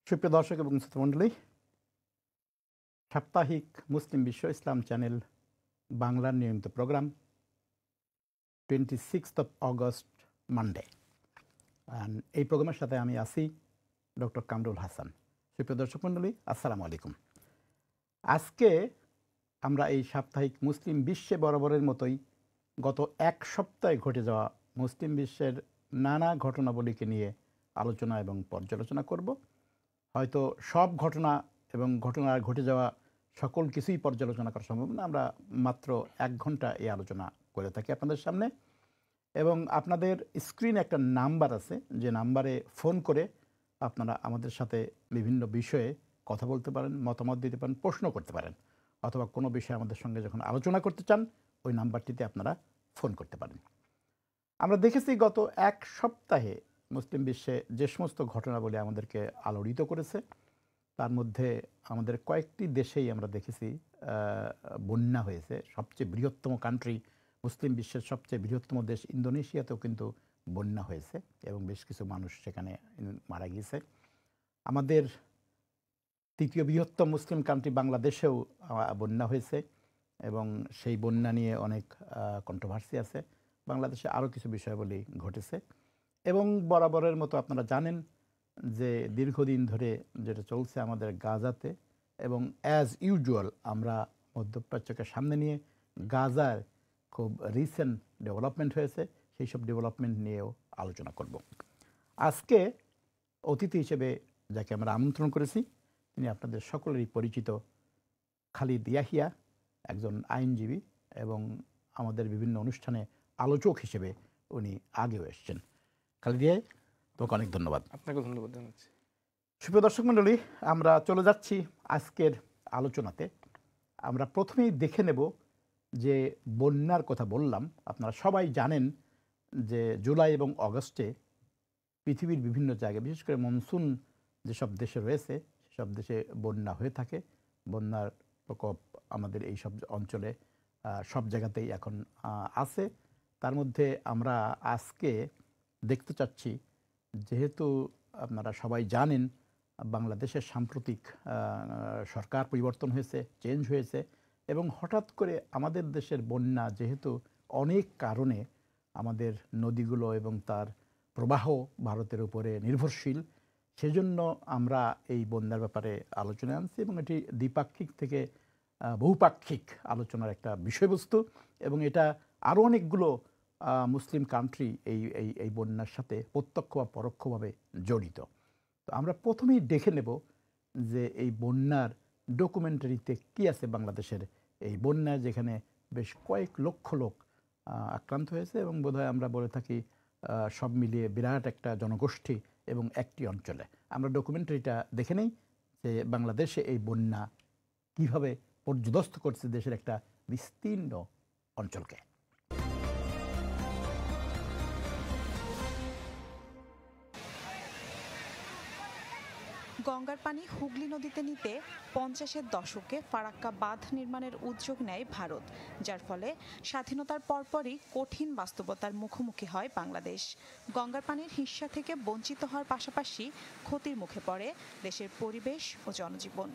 সুপ্রিয় দর্শক এবং শ্রোতামণ্ডলী, সাপ্তাহিক মুসলিম বিশ্ব ইসলাম চ্যানেল বাংলার নিয়মিত প্রোগ্রাম 26 অগস্ট মানডে। এই প্রোগ্রামের সাথে আমি আছি ডক্টর কামরুল হাসান। সুপ্রিয় দর্শক মণ্ডলী, আসসালামু আলাইকুম। আজকে আমরা এই সাপ্তাহিক মুসলিম বিশ্বে বরাবরের মতোই গত এক সপ্তাহে ঘটে যাওয়া মুসলিম বিশ্বের নানা ঘটনাবলীকে নিয়ে আলোচনা এবং পর্যালোচনা করব। হয়তো সব ঘটনা এবং ঘটনার ঘটে যাওয়া সকল কিছুই পর্যালোচনা করা সম্ভব না। আমরা মাত্র 1 ঘন্টা এই আলোচনা করে থাকি আপনাদের সামনে, এবং আপনাদের স্ক্রিনে একটা নাম্বার আছে, যে নাম্বারে ফোন করে আপনারা আমাদের সাথে বিভিন্ন বিষয়ে কথা বলতে পারেন, মতামত দিতে পারেন, প্রশ্ন করতে পারেন, অথবা কোনো বিষয়ে আমাদের সঙ্গে যখন আলোচনা করতে চান ওই নাম্বারটিতে আপনারা ফোন করতে পারেন। আমরা দেখেছি গত এক সপ্তাহে মুসলিম বিশ্বে যে সমস্ত ঘটনাবলী আমাদেরকে আলোড়িত করেছে, তার মধ্যে আমাদের কয়েকটি দেশেই আমরা দেখেছি বন্যা হয়েছে। সবচেয়ে বৃহত্তম কান্ট্রি, মুসলিম বিশ্বের সবচেয়ে বৃহত্তম দেশ ইন্দোনেশিয়াতেও কিন্তু বন্যা হয়েছে এবং বেশ কিছু মানুষ সেখানে মারা গিয়েছে। আমাদের তৃতীয় বৃহত্তম মুসলিম কান্ট্রি বাংলাদেশেও বন্যা হয়েছে এবং সেই বন্যা নিয়ে অনেক কন্ট্রোভার্সি আছে। বাংলাদেশে আরও কিছু বিষয়াবলী ঘটেছে এবং বরাবরের মতো আপনারা জানেন যে দীর্ঘদিন ধরে যেটা চলছে আমাদের গাজাতে, এবং অ্যাজ ইউজুয়াল আমরা মধ্যপ্রাচ্যকে সামনে নিয়ে গাজার খুব রিসেন্ট ডেভেলপমেন্ট হয়েছে, সেই সব ডেভেলপমেন্ট নিয়েও আলোচনা করব। আজকে অতিথি হিসেবে যাকে আমরা আমন্ত্রণ করেছি তিনি আপনাদের সকলেরই পরিচিত খালিদ ইয়াহিয়া, একজন আইনজীবী এবং আমাদের বিভিন্ন অনুষ্ঠানে আলোচক হিসেবে উনি আগেও এসছেন। খালিদ ইয়াহিয়া, তোমাকে অনেক ধন্যবাদ। আপনাকে ধন্যবাদ জানাচ্ছি। সুপ্রিয় দর্শক মণ্ডলী, আমরা চলে যাচ্ছি আজকের আলোচনাতে। আমরা প্রথমেই দেখে নেব যে বন্যার কথা বললাম, আপনারা সবাই জানেন যে জুলাই এবং অগস্টে পৃথিবীর বিভিন্ন জায়গায়, বিশেষ করে মনসুন যেসব দেশে রয়েছে সেসব দেশে বন্যা হয়ে থাকে। বন্যার প্রকোপ আমাদের এই সব অঞ্চলে সব জায়গাতেই এখন আছে। তার মধ্যে আমরা আজকে দেখতে চাচ্ছি, যেহেতু আপনারা সবাই জানেন বাংলাদেশের সাম্প্রতিক সরকার পরিবর্তন হয়েছে, চেঞ্জ হয়েছে, এবং হঠাৎ করে আমাদের দেশের বন্যা যেহেতু অনেক কারণে আমাদের নদীগুলো এবং তার প্রবাহ ভারতের উপরে নির্ভরশীল, সেজন্য আমরা এই বন্যার ব্যাপারে আলোচনা আনছি এবং এটি দ্বিপাক্ষিক থেকে বহুপাক্ষিক আলোচনার একটা বিষয়বস্তু, এবং এটা আরও অনেকগুলো মুসলিম কান্ট্রি এই বন্যার সাথে প্রত্যক্ষ বা পরোক্ষভাবে জড়িত। তো আমরা প্রথমেই দেখে নেব যে এই বন্যার ডকুমেন্টারিতে কি আছে বাংলাদেশের এই বন্যায়, যেখানে বেশ কয়েক লক্ষ লোক আক্রান্ত হয়েছে এবং বোধহয় আমরা বলে থাকি সব মিলিয়ে বিরাট একটা জনগোষ্ঠী এবং একটি অঞ্চলে। আমরা ডকুমেন্টারিটা দেখে নেই যে বাংলাদেশে এই বন্যা কীভাবে পর্যদস্ত করছে দেশের একটা বিস্তীর্ণ অঞ্চলকে। গঙ্গার পানি হুগলি নদীতে নিতে 50-এর দশকে ফারাক্কা বাঁধ নির্মাণের উদ্যোগ নেয় ভারত, যার ফলে স্বাধীনতার পরপরই কঠিন বাস্তবতার মুখোমুখি হয় বাংলাদেশ। গঙ্গার পানির হিস্সা থেকে বঞ্চিত হওয়ার পাশাপাশি ক্ষতির মুখে পড়ে দেশের পরিবেশ ও জনজীবন।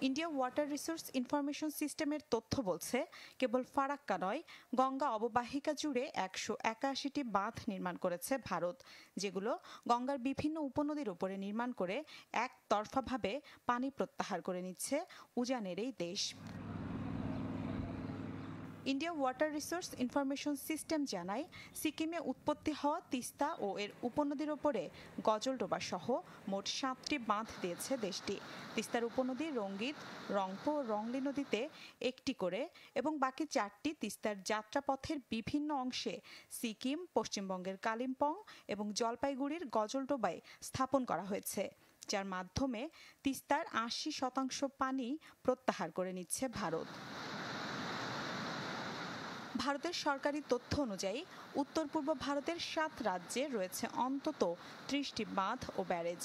ইন্ডিয়া ওয়াটার রিসোর্স ইনফরমেশন সিস্টেমের তথ্য বলছে, কেবল ফারাক্কা নয়, গঙ্গা অববাহিকা জুড়ে 181টি বাঁধ নির্মাণ করেছে ভারত, যেগুলো গঙ্গার বিভিন্ন উপনদীর উপরে নির্মাণ করে একতরফাভাবে পানি প্রত্যাহার করে নিচ্ছে উজানের এই দেশ। India water resource information system জানায়, সিকিমে উৎপত্তি হওয়া তিস্তা ও এর উপনদীর ওপরে গজলডোবা সহ মোট 7টি বাঁধ দিয়েছে দেশটি। তিস্তার উপনদী রঙ্গিত, রংপো ও রংলি নদীতে 1টি করে এবং বাকি 4টি তিস্তার যাত্রাপথের বিভিন্ন অংশে সিকিম, পশ্চিমবঙ্গের কালিম্পং এবং জলপাইগুড়ির গজলডোবায় স্থাপন করা হয়েছে, যার মাধ্যমে তিস্তার 80% পানি প্রত্যাহার করে নিচ্ছে ভারত। ভারতের সরকারি তথ্য অনুযায়ী উত্তর পূর্ব ভারতের 7 রাজ্যে রয়েছে অন্তত 30টি বাঁধ ও ব্যারেজ।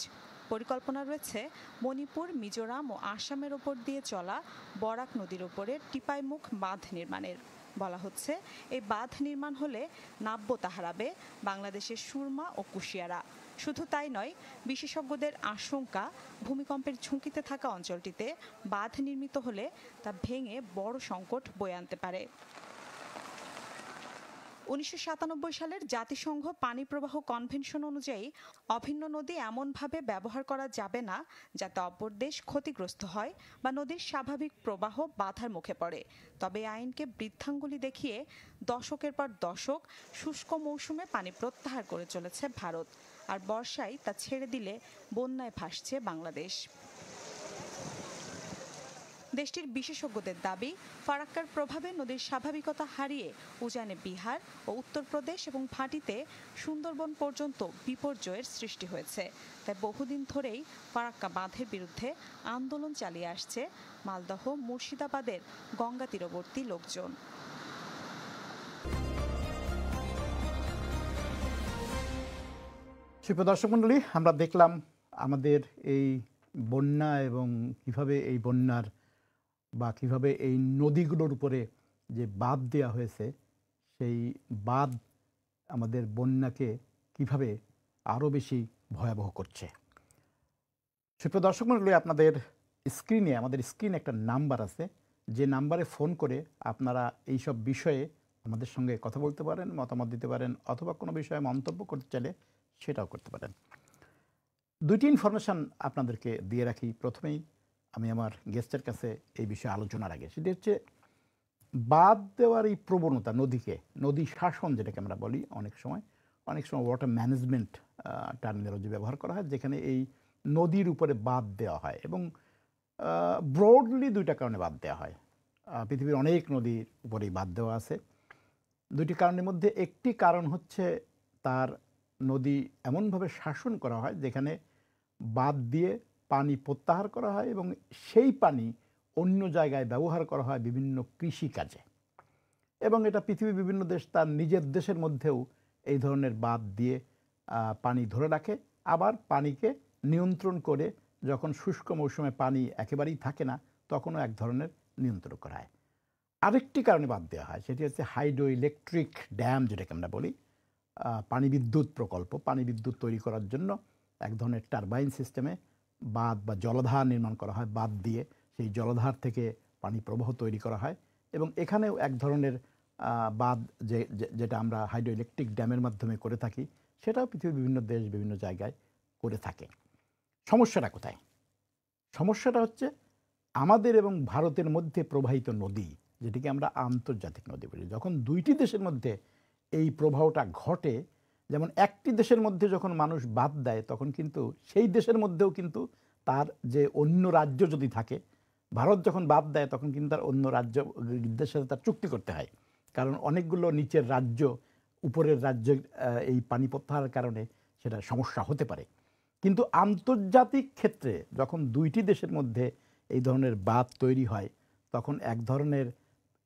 পরিকল্পনা রয়েছে মণিপুর, মিজোরাম ও আসামের ওপর দিয়ে চলা বরাক নদীর ওপরে টিপাইমুখ বাঁধ নির্মাণের। বলা হচ্ছে, এই বাঁধ নির্মাণ হলে নাব্যতা হারাবে বাংলাদেশের সুরমা ও কুশিয়ারা। শুধু তাই নয়, বিশেষজ্ঞদের আশঙ্কা ভূমিকম্পের ঝুঁকিতে থাকা অঞ্চলটিতে বাঁধ নির্মিত হলে তা ভেঙে বড় সংকট বয়ে আনতে পারে। 1997 সালের জাতিসংঘ পানি প্রবাহ কনভেনশন অনুযায়ী অভিন্ন নদী এমনভাবে ব্যবহার করা যাবে না যাতে অপর দেশ ক্ষতিগ্রস্ত হয় বা নদীর স্বাভাবিক প্রবাহ বাধার মুখে পড়ে। তবে এই আইনকে বৃদ্ধাঙ্গুলি দেখিয়ে দশকের পর দশক শুষ্ক মৌসুমে পানি প্রত্যাহার করে চলেছে ভারত, আর বর্ষায় তা ছেড়ে দিলে বন্যায় ভাসছে বাংলাদেশ। দেশটির বিশেষজ্ঞদের দাবি, ফারাক্কার প্রভাবে নদীর স্বাভাবিকতা হারিয়ে উজানে বিহার ও উত্তরপ্রদেশ এবং ভাটিতে সুন্দরবন পর্যন্ত বিপর্যয়ের সৃষ্টি হয়েছে। তাই বহুদিন ধরেই ফারাক্কা বাঁধের বিরুদ্ধে আন্দোলন চালিয়ে আসছে মালদহ মুর্শিদাবাদের গঙ্গা তীরবর্তী লোকজন। সুপ্রিয় দর্শক মণ্ডলী, আমরা দেখলাম আমাদের এই বন্যা এবং কিভাবে এই বন্যার বা কিভাবে এই নদীগুলোর উপরে যে বাঁধ দেওয়া হয়েছে, সেই বাঁধ আমাদের বন্যাকে কিভাবে আরও বেশি ভয়াবহ করছে। সুপ্রিয় দর্শক মণ্ডলী, আপনাদের আমাদের স্ক্রিনে একটা নাম্বার আছে, যে নাম্বারে ফোন করে আপনারা এই সব বিষয়ে আমাদের সঙ্গে কথা বলতে পারেন, মতামত দিতে পারেন, অথবা কোনো বিষয়ে মন্তব্য করতে চাইলে সেটাও করতে পারেন। দুইটি ইনফরমেশান আপনাদেরকে দিয়ে রাখি। প্রথমেই আমি আমার গেস্টের কাছে এই বিষয়ে আলোচনার আগে, সেটি হচ্ছে বাঁধ দেওয়ার এই প্রবণতা, নদী শাসন যেটাকে আমরা বলি, অনেক সময় ওয়াটার ম্যানেজমেন্ট টার্মিনোলজি ব্যবহার করা হয়, যেখানে এই নদীর উপরে বাঁধ দেওয়া হয় এবং ব্রডলি দুইটা কারণে বাঁধ দেওয়া হয়। পৃথিবীর অনেক নদীর উপরেই বাঁধ দেওয়া আছে। দুইটি কারণের মধ্যে একটি কারণ হচ্ছে তার নদী এমনভাবে শাসন করা হয় যেখানে বাঁধ দিয়ে পানি প্রত্যাহার করা হয় এবং সেই পানি অন্য জায়গায় ব্যবহার করা হয় বিভিন্ন কৃষিকাজে। এবং এটা পৃথিবীর বিভিন্ন দেশ তার নিজের দেশের মধ্যেও এই ধরনের বাঁধ দিয়ে পানি ধরে রাখে, আবার পানিকে নিয়ন্ত্রণ করে যখন শুষ্ক মৌসুমে পানি একেবারেই থাকে না তখনও এক ধরনের নিয়ন্ত্রণ করা হয়। আরেকটি কারণে বাঁধ দেওয়া হয়, সেটি হচ্ছে হাইড্রো ইলেকট্রিক ড্যাম যেটাকে আমরা বলি, পানি বিদ্যুৎ প্রকল্প। পানি বিদ্যুৎ তৈরি করার জন্য এক ধরনের টারবাইন সিস্টেমে বাঁধ বা জলধার নির্মাণ করা হয়, বাঁধ দিয়ে সেই জলধার থেকে পানি প্রবাহ তৈরি করা হয়। এবং এখানেও এক ধরনের বাঁধ যেটা আমরা হাইড্রো ইলেকট্রিক ড্যামের মাধ্যমে করে থাকি, সেটাও পৃথিবীর বিভিন্ন দেশ বিভিন্ন জায়গায় করে থাকে। সমস্যাটা কোথায়? সমস্যাটা হচ্ছে আমাদের এবং ভারতের মধ্যে প্রবাহিত নদী, যেটিকে আমরা আন্তর্জাতিক নদী বলি, যখন দুইটি দেশের মধ্যে এই প্রবাহটা ঘটে, যেমন একটি দেশের মধ্যে যখন মানুষ বাঁধ দেয় তখন কিন্তু সেই দেশের মধ্যেও কিন্তু তার যে অন্য রাজ্য যদি থাকে, ভারত যখন বাঁধ দেয় তখন কিন্তু তার অন্য রাজ্যের সাথে তার চুক্তি করতে হয়, কারণ অনেকগুলো নিচের রাজ্য উপরের রাজ্যে এই পানি প্রত্যাহারের কারণে সেটা সমস্যা হতে পারে। কিন্তু আন্তর্জাতিক ক্ষেত্রে যখন দুইটি দেশের মধ্যে এই ধরনের বাঁধ তৈরি হয় তখন এক ধরনের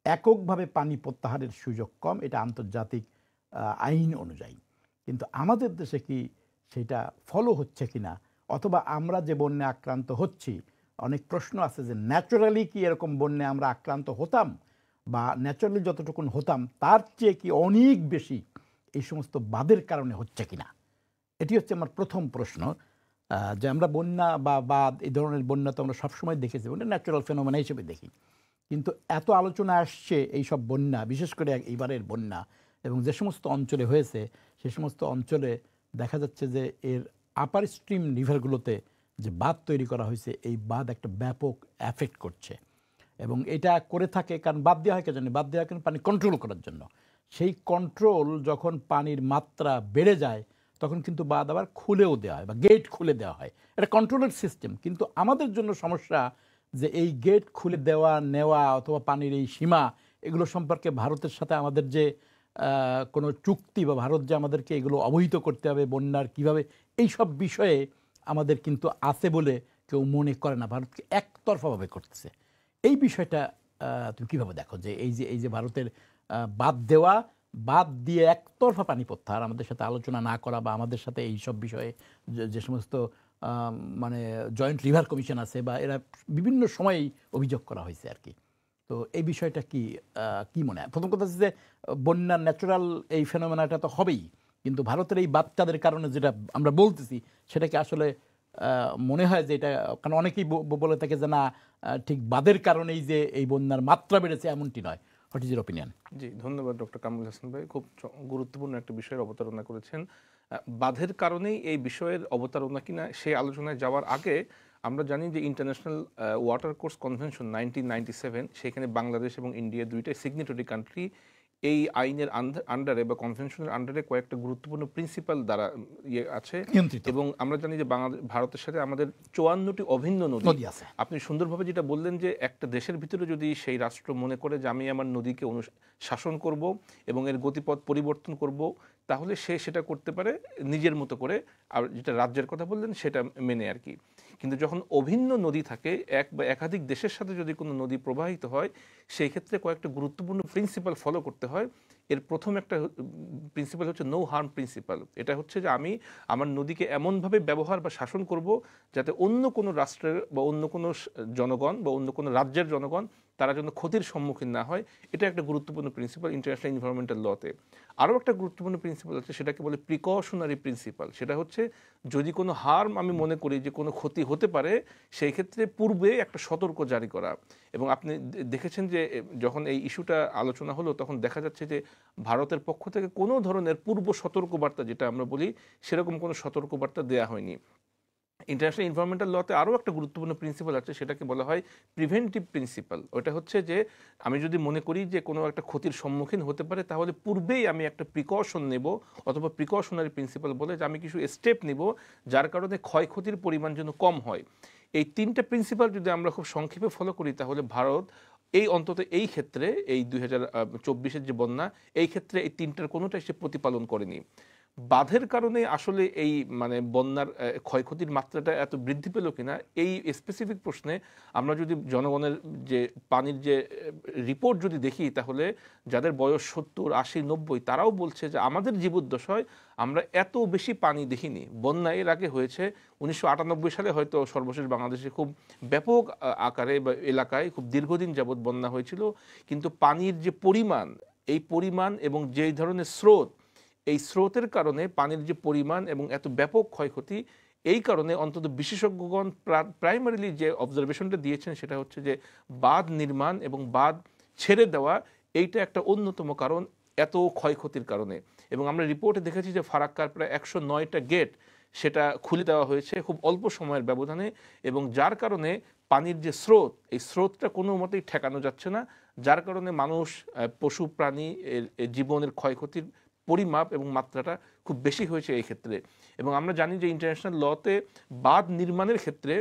এককভাবে পানি প্রত্যাহারের সুযোগ কম, এটা আন্তর্জাতিক আইন অনুযায়ী। কিন্তু আমাদের দেশে কি সেটা ফলো হচ্ছে কিনা, অথবা আমরা যে বন্যা আক্রান্ত হচ্ছি, অনেক প্রশ্ন আছে যে ন্যাচারালি কি এরকম বন্যা আমরা আক্রান্ত হতাম, বা ন্যাচারালি যতটুকুন হতাম তার চেয়ে কি অনেক বেশি এই সমস্ত বাঁধের কারণে হচ্ছে কিনা। এটি হচ্ছে আমার প্রথম প্রশ্ন, যে আমরা বন্যা বা বাঁধ এই ধরনের বন্যা তো আমরা সবসময় দেখেছি, ন্যাচারাল ফেনোমেনা হিসেবে দেখি, কিন্তু এত আলোচনা আসছে এই সব বন্যা, বিশেষ করে এইবারের বন্যা এবং যে সমস্ত অঞ্চলে হয়েছে সে সমস্ত অঞ্চলে দেখা যাচ্ছে যে এর আপার স্ট্রিম রিভারগুলোতে যে বাঁধ তৈরি করা হয়েছে, এই বাঁধ একটা ব্যাপক এফেক্ট করছে। এবং এটা করে থাকে কারণ বাঁধ দেওয়া হয় কে জানে, বাঁধ দেওয়া হয় পানি কন্ট্রোল করার জন্য। সেই কন্ট্রোল যখন পানির মাত্রা বেড়ে যায় তখন কিন্তু বাঁধ আবার খুলেও দেওয়া হয় বা গেট খুলে দেওয়া হয়, এটা কন্ট্রোলের সিস্টেম। কিন্তু আমাদের জন্য সমস্যা যে এই গেট খুলে দেওয়া নেওয়া অথবা পানির এই সীমা, এগুলো সম্পর্কে ভারতের সাথে আমাদের যে কোনো চুক্তি বা ভারত যে আমাদেরকে এগুলো অবহিত করতে হবে বন্যার কিভাবে, এই সব বিষয়ে আমাদের কিন্তু আছে বলে কেউ মনে করে না, ভারতকে একতরফাভাবে করতেছে। এই বিষয়টা তুমি কীভাবে দেখো, যে এই যে ভারতের বাদ দিয়ে একতরফা পানি প্রত্যাহার, আমাদের সাথে আলোচনা না করা বা আমাদের সাথে এই সব বিষয়ে যে সমস্ত মানে জয়েন্ট রিভার কমিশন আছে বা এরা বিভিন্ন সময়েই অভিযোগ করা হয়েছে আর কি। তো এই বিষয়টা কি মনে হয়? প্রথম কথা হচ্ছে যে বন্যার ন্যাচারাল এই ফেনোমেনাটা তো হবেই, কিন্তু ভারতের এই বাচ্চাদের কারণে যেটা আমরা বলতেছি সেটাকে আসলে মনে হয় যে এটা, কারণ অনেকেই বলে থাকে যে না ঠিক বাঁধের কারণেই যে এই বন্যার মাত্রা বেড়েছে এমনটি নয়। What is your opinion? জি, ধন্যবাদ ডক্টর কামরুল হাসান ভাই, খুব গুরুত্বপূর্ণ একটা বিষয়ের অবতারণা করেছেন। বাঁধের কারণেই এই বিষয়ের অবতারণা কিনা সেই আলোচনায় যাওয়ার আগে আমরা জানি যে ইন্টারন্যাশনাল ওয়াটার কোর্স কনভেনশন 1997, সেখানে বাংলাদেশ এবং ইন্ডিয়া দুইটাই সিগনেটরি কান্ট্রি। এই আইনের আন্ডারে বা কনভেনশনের আন্ডারে কয়েকটা গুরুত্বপূর্ণ প্রিন্সিপাল দ্বারা ইয়ে আছে, এবং আমরা জানি যে ভারতের সাথে আমাদের 54টি অভিন্ন নদী আছে। আপনি সুন্দরভাবে যেটা বললেন যে একটা দেশের ভিতরে যদি সেই রাষ্ট্র মনে করে যে আমি আমার নদীকে শাসন করব এবং এর গতিপথ পরিবর্তন করব, তাহলে সে সেটা করতে পারে নিজের মতো করে। আর যেটা রাজ্যের কথা বললেন সেটা মেনে আর কি। কিন্তু যখন অভিন্ন নদী থাকে, এক বা একাধিক দেশের সাথে যদি কোনো নদী প্রবাহিত হয়, সেই ক্ষেত্রে কয়েকটা গুরুত্বপূর্ণ প্রিন্সিপাল ফলো করতে হয়। এর প্রথম একটা প্রিন্সিপাল হচ্ছে নো হার্ম প্রিন্সিপাল। এটা হচ্ছে যে আমি আমার নদীকে এমনভাবে ব্যবহার বা শাসন করব যাতে অন্য কোনো রাষ্ট্রের বা অন্য কোনো জনগণ বা অন্য কোনো রাজ্যের জনগণ তারা যেন ক্ষতির সম্মুখীন না হয়। এটা একটা গুরুত্বপূর্ণ প্রিন্সিপাল ইন্টারন্যাশনাল এনভায়রনমেন্টাল লতে। আরও একটা গুরুত্বপূর্ণ প্রিন্সিপাল আছে, সেটাকে বলে প্রিকশনারি প্রিন্সিপাল। সেটা হচ্ছে যদি কোনো হার্ম আমি মনে করি যে কোনো ক্ষতি হতে পারে, সেই ক্ষেত্রে পূর্বে একটা সতর্ক জারি করা। এবং আপনি দেখেছেন যে যখন এই ইস্যুটা আলোচনা হলো, তখন দেখা যাচ্ছে যে ভারতের পক্ষ থেকে কোনো ধরনের পূর্ব সতর্কবার্তা, যেটা আমরা বলি, সেরকম কোনো সতর্কবার্তা দেওয়া হয়নি। ইন্টারন্যাশনাল এনভায়রনমেন্টাল লতে আরও একটা গুরুত্বপূর্ণ প্রিন্সিপাল আছে, সেটাকে বলা হয় প্রিভেন্টিভ প্রিন্সিপাল। ওটা হচ্ছে যে আমি যদি মনে করি যে কোনো একটা ক্ষতির সম্মুখীন হতে পারে, তাহলে পূর্বেই আমি একটা প্রিকশন নেব, অথবা প্রিকশনারি প্রিন্সিপাল বলে যে আমি কিছু স্টেপ নিব যার কারণে ক্ষয়ক্ষতির পরিমাণ যেন কম হয়। এই তিনটা প্রিন্সিপাল যদি আমরা খুব সংক্ষেপে ফলো করি, তাহলে ভারত অন্তত এই ক্ষেত্রে, এই 2024-এর যে বন্যা, এই ক্ষেত্রে এই তিনটার কোনোটাই সে প্রতিপালন করেনি। বাঁধের কারণে আসলে এই বন্যার ক্ষয়ক্ষতির মাত্রাটা এত বৃদ্ধি পেল কিনা, এই স্পেসিফিক প্রশ্নে আমরা যদি জনগণের যে পানির যে রিপোর্ট যদি দেখি, তাহলে যাদের বয়স 70, 80, 90, তারাও বলছে যে আমাদের জীবদ্দশায় আমরা এত বেশি পানি দেখিনি। বন্যা এর আগে হয়েছে 1998 সালে, হয়তো সর্বশেষ বাংলাদেশে খুব ব্যাপক আকারে বা এলাকায় খুব দীর্ঘদিন যাবৎ বন্যা হয়েছিল। কিন্তু পানির যে পরিমাণ, এই পরিমাণ এবং যেই ধরনের স্রোত, এই স্রোতের কারণে পানির যে পরিমাণ এবং এত ব্যাপক ক্ষয়ক্ষতি, এই কারণে অন্তত বিশেষজ্ঞগণ প্রাইমারিলি যে অবজারভেশনটা দিয়েছেন, সেটা হচ্ছে যে বাঁধ নির্মাণ এবং বাঁধ ছেড়ে দেওয়া, এইটা একটা অন্যতম কারণ এত ক্ষয়ক্ষতির কারণে। এবং আমরা রিপোর্টে দেখেছি যে ফারাক্কার প্রায় 109টা গেট সেটা খুলে দেওয়া হয়েছে খুব অল্প সময়ের ব্যবধানে, এবং যার কারণে পানির যে স্রোত, এই স্রোতটা কোনো মতেই ঠেকানো যাচ্ছে না, যার কারণে মানুষ, পশু প্রাণী এর জীবনের ক্ষয়ক্ষতির পরিমাপ এবং মাত্রাটা খুব বেশি হয়েছে এই ক্ষেত্রে। এবং আমরা জানি যে ইন্টারন্যাশনাল লতে বাঁধ নির্মাণের ক্ষেত্রে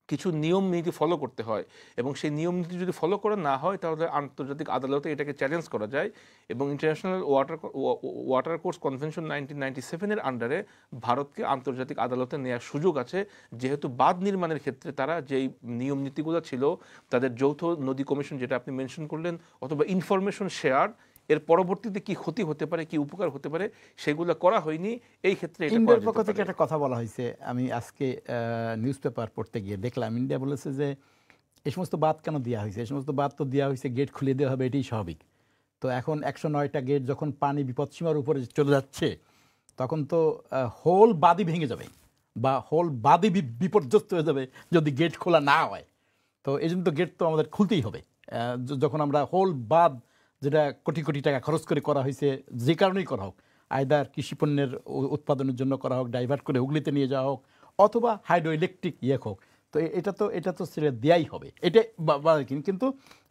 কিছু নিয়ম নীতি ফলো করতে হয়, এবং সেই নিয়ম নীতি যদি ফলো করা না হয়, তাহলে আন্তর্জাতিক আদালতে এটাকে চ্যালেঞ্জ করা যায়। এবং ইন্টারন্যাশনাল ওয়াটার কোর্স কনভেনশন 1997-এর আন্ডারে ভারতকে আন্তর্জাতিক আদালতে নেওয়ার সুযোগ আছে, যেহেতু বাঁধ নির্মাণের ক্ষেত্রে তারা যেই নিয়ম নীতিগুলো ছিল, তাদের যৌথ নদী কমিশন যেটা আপনি মেনশন করলেন, অথবা ইনফরমেশন শেয়ার, এর পরবর্তীতে কি ক্ষতি হতে পারে, কি উপকার হতে পারে, সেগুলো করা হয়নি। এই ক্ষেত্রে ইন্ডিয়ার পক্ষ থেকে একটা কথা বলা হয়েছে, আমি আজকে নিউজ পেপার পড়তে গিয়ে দেখলাম, ইন্ডিয়া বলেছে যে এই সমস্ত বাঁধ কেন দেওয়া হয়েছে, এই সমস্ত বাঁধ তো দেওয়া হয়েছে গেট খুলে দেওয়া হবে, এটাই স্বাভাবিক। তো এখন 109টা গেট যখন পানি বিপদসীমার উপরে চলে যাচ্ছে, তখন তো হোল বাঁধই ভেঙে যাবে বা হোল বাঁধই বিপর্যস্ত হয়ে যাবে যদি গেট খোলা না হয়। তো এই জন্য তো গেট তো আমাদের খুলতেই হবে। যখন আমরা হোল বাঁধ, যেটা কোটি কোটি টাকা খরচ করে করা হয়েছে, যে কারণেই করা হোক, আয়দার কৃষিপণ্যের উৎপাদনের জন্য করা হোক, ডাইভার্ট করে হুগলিতে নিয়ে যাওয়া হোক, অথবা হাইড্রো ইলেকট্রিক হোক, তো এটা তো ছেড়ে দেওয়াই হবে। এটাই কিন্তু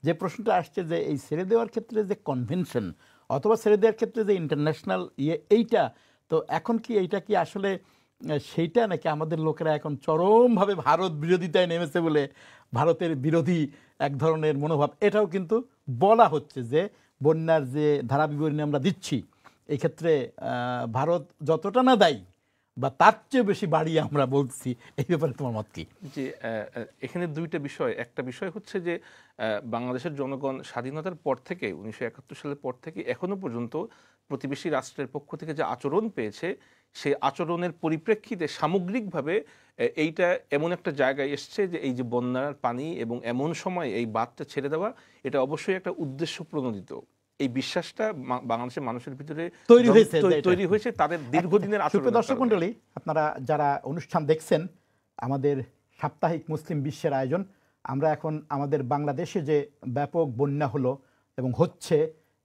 যে প্রশ্নটা আসছে যে এই ছেড়ে দেওয়ার ক্ষেত্রে যে কনভেনশন অথবা ছেড়ে দেওয়ার ক্ষেত্রে যে ইন্টারন্যাশনাল এইটা, তো এখন কি এইটা কি আসলে সেইটা, নাকি আমাদের লোকেরা এখন চরমভাবে ভারত বিরোধিতায় নেমেছে বলে ভারতের বিরোধী এক ধরনের মনোভাব, এটাও কিন্তু বলা হচ্ছে যে বন্যার যে ধারা বিবরণী আমরা দিচ্ছি, এই ক্ষেত্রে ভারত যতটা না দায়ী বা তার চেয়ে বেশি বাড়িয়ে আমরা বলছি। এই ব্যাপারে তোমার মত কি? যে এখানে দুইটা বিষয়। একটা বিষয় হচ্ছে যে বাংলাদেশের জনগণ স্বাধীনতার পর থেকে, 1971 সালের পর থেকে এখনো পর্যন্ত প্রতিবেশী রাষ্ট্রের পক্ষ থেকে যে আচরণ পেয়েছে, সেই আচরণের পরিপ্রেক্ষিতে সামগ্রিকভাবে এইটা এমন একটা জায়গায় এসছে যে এই যে বন্যার পানি এবং এমন সময় এই বাঁধটা ছেড়ে দেওয়া, এটা অবশ্যই একটা উদ্দেশ্য প্রণোদিত। এই বিশ্বাসটা বাংলাদেশের মানুষের ভিতরে তৈরি হয়েছে যে এটা। তৈরি হয়েছে তাদের দীর্ঘদিনের সুপ্রিয় আচরণের দর্শক কারণে। মণ্ডলী, আপনারা যারা অনুষ্ঠান দেখছেন, আমাদের সাপ্তাহিক মুসলিম বিশ্বের আয়োজন, আমরা এখন আমাদের বাংলাদেশে যে ব্যাপক বন্যা হলো এবং হচ্ছে,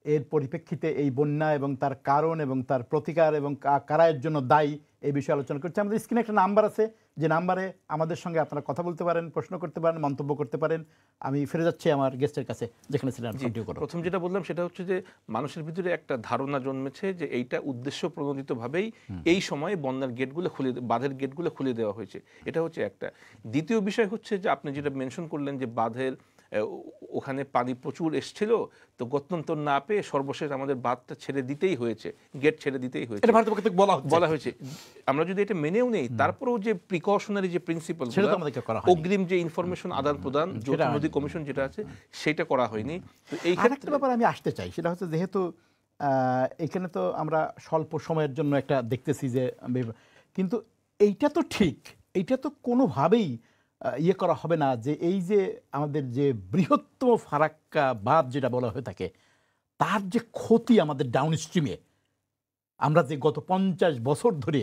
এর পরিপ্রেক্ষিতে এই বন্যা এবং তার কারণ এবং তার প্রতিকার এবং কারা এর জন্য দায়ী, এই বিষয়ে আলোচনা করছি। আমাদের স্ক্রিনে একটা নাম্বার আছে, যে নাম্বারে আমাদের সঙ্গে আপনারা কথা বলতে পারেন, প্রশ্ন করতে পারেন, মন্তব্য করতে পারেন। আমি ফিরে যাচ্ছি আমার গেস্টের কাছে, যেখানে ছিলেন কন্টিনিউ করুন। প্রথম যেটা বললাম সেটা হচ্ছে যে মানুষের ভিতরে একটা ধারণা জন্মেছে যে এইটা উদ্দেশ্য প্রণোদিতভাবেই এই সময়ে বন্যার গেটগুলো বাঁধের গেটগুলো খুলে দেওয়া হয়েছে, এটা হচ্ছে একটা। দ্বিতীয় বিষয় হচ্ছে যে আপনি যেটা মেনশন করলেন যে বাঁধের ওখানে পানি প্রচুর এসছিল, তো গত্যন্তর না পেয়ে সর্বশেষ আমাদের বাঁধটা ছেড়ে দিতেই হয়েছে, গেট ছেড়ে দিতেই হয়েছে, এটা ভারতের পক্ষ থেকে বলা হয়েছে। আমরা যদি এটা মেনেও নেই, তারপরেও যে প্রিকশনারি যে প্রিন্সিপাল, সেটা তো আমাদেরকে করা হয়নি। অগ্রিম যে ইনফরমেশন আদান প্রদান, যৌথ নদী কমিশন যেটা আছে, সেটা করা হয়নি। তো এই আরেকটা ব্যাপার আমি আসতে চাই, সেটা হচ্ছে যেহেতু এখানে তো আমরা স্বল্প সময়ের জন্য একটা দেখতেছি যে, কিন্তু এইটা তো ঠিক, এইটা তো কোনোভাবেই ইয়ে করা হবে না যে এই যে আমাদের যে বৃহত্তম ফারাক্কা বাঁধ যেটা বলা হয়ে থাকে, তার যে ক্ষতি আমাদের ডাউন স্ট্রিমে, আমরা যে গত 50 বছর ধরে,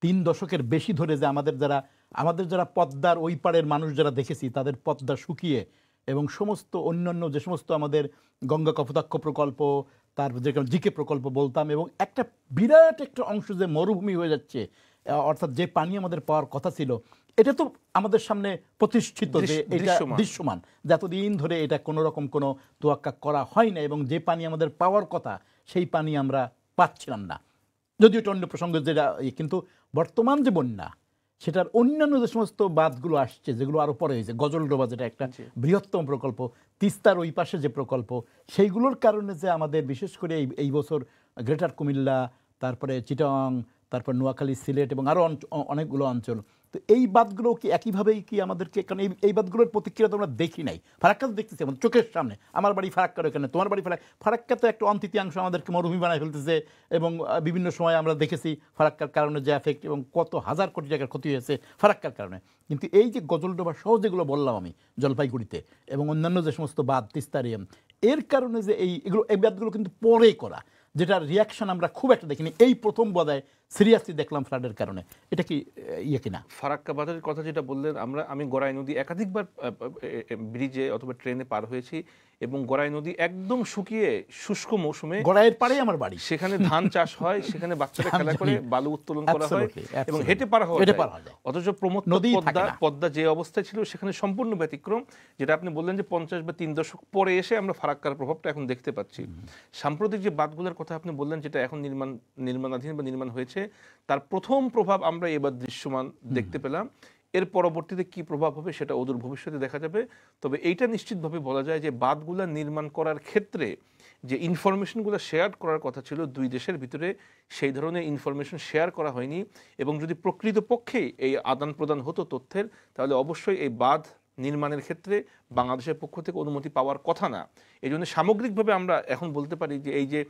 3 দশকের বেশি ধরে যে আমাদের যারা পদ্মার ওই পাড়ের মানুষ যারা দেখেছি, তাদের পদ্মা শুকিয়ে এবং সমস্ত অন্যান্য যে সমস্ত আমাদের গঙ্গা কপোতাক্ষ প্রকল্প, তার যে জিকে প্রকল্প বলতাম, এবং একটা বিরাট একটা অংশ যে মরুভূমি হয়ে যাচ্ছে, অর্থাৎ যে পানি আমাদের পাওয়ার কথা ছিল, এটা তো আমাদের সামনে প্রতিষ্ঠিত যে এটা দৃশ্যমান, যে এতদিন ধরে এটা কোনো রকম কোনো তোয়াক্কা করা হয় না, এবং যে পানি আমাদের পাওয়ার কথা সেই পানি আমরা পাচ্ছিলাম না। যদিও এটা অন্য প্রসঙ্গ যেটা, কিন্তু বর্তমান যে বন্যা, সেটার অন্যান্য যে সমস্ত বাঁধগুলো আসছে, যেগুলো আরো পরে হয়েছে, গজলডোবা যেটা একটা বৃহত্তম প্রকল্প, তিস্তার ওই পাশে যে প্রকল্প, সেইগুলোর কারণে যে আমাদের বিশেষ করে এই বছর গ্রেটার কুমিল্লা, তারপরে চিটাগাং, তারপর নোয়াখালী, সিলেট এবং আরো অনেকগুলো অঞ্চল, তো এই বাঁধগুলো কি একইভাবেই কি আমাদেরকে, কারণ এই বাঁধগুলোর প্রতিক্রিয়া তো আমরা দেখি নাই, ফারাক্কা তো দেখতেছি আমাদের চোখের সামনে, আমার বাড়ি ফারাক্কার ওখানে, তোমার বাড়ি ফারাক্কা তো একটা অন্তৃতীয়াংশ আমাদেরকে মরুভূমি বানায় ফেলতেছে, এবং বিভিন্ন সময় আমরা দেখেছি ফারাক্কার কারণে যে এফেক্ট, এবং কত হাজার কোটি টাকার ক্ষতি হয়েছে ফারাক্কার কারণে। কিন্তু এই যে গজলডোবা সহ যেগুলো বললাম আমি, জলপাইগুড়িতে এবং অন্যান্য যে সমস্ত বাঁধ, তিস্তারিয়াম, এর কারণে যে এই বাঁধগুলো কিন্তু পরে করা, যেটার রিয়াকশন আমরা খুব একটা দেখিনি, এই প্রথম বোধহয় সিরিয়াসলি দেখলাম ফ্লাডের কারণে। এটা কি ইয়ে কিনা? ফারাক্কা বাঁধের কথা যেটা বললেন, আমি গড়াই নদী একাধিকবার ব্রিজে অথবা ট্রেনে পার হয়েছি, এবং গড়াই নদী একদম শুকিয়ে শুষ্ক মৌসুমে, গড়াইয়ের পাড়েই আমার বাড়ি, সেখানে ধান চাষ হয়, সেখানে বাচ্চারা খেলা করে, বালু উত্তোলন করা হয় এবং হেঁটে পার হওয়া যায়। অথচ পদ্মা যে অবস্থায় ছিল সেখানে সম্পূর্ণ ব্যতিক্রম। যেটা আপনি বললেন যে 50 বা 3 দশক পরে এসে আমরা ফারাক্কার প্রভাবটা এখন দেখতে পাচ্ছি। সাম্প্রতিক যে বাঁধগুলোর কথা আপনি বললেন, যেটা এখন নির্মাণাধীন বা নির্মাণ হয়েছে, তার প্রথম প্রভাব আমরা এবার দৃশ্যমান দেখতে পেলাম। এর পরবর্তীতে কি প্রভাব হবে সেটা অদূর ভবিষ্যতে দেখা যাবে। তবে এইটা নিশ্চিতভাবে বলা যায় যে বাঁধগুলো নির্মাণ করার ক্ষেত্রে যে ইনফরমেশনগুলো শেয়ার করার কথা ছিল দুই দেশের ভিতরে, সেই ধরনের ইনফরমেশন শেয়ার করা হয়নি। এবং যদি প্রকৃতপক্ষে এই আদান প্রদান হতো তথ্যের, তাহলে অবশ্যই এই বাঁধ নির্মাণের ক্ষেত্রে বাংলাদেশের পক্ষ থেকে অনুমতি পাওয়ার কথা না। এই জন্য সামগ্রিকভাবে আমরা এখন বলতে পারি যে এই যে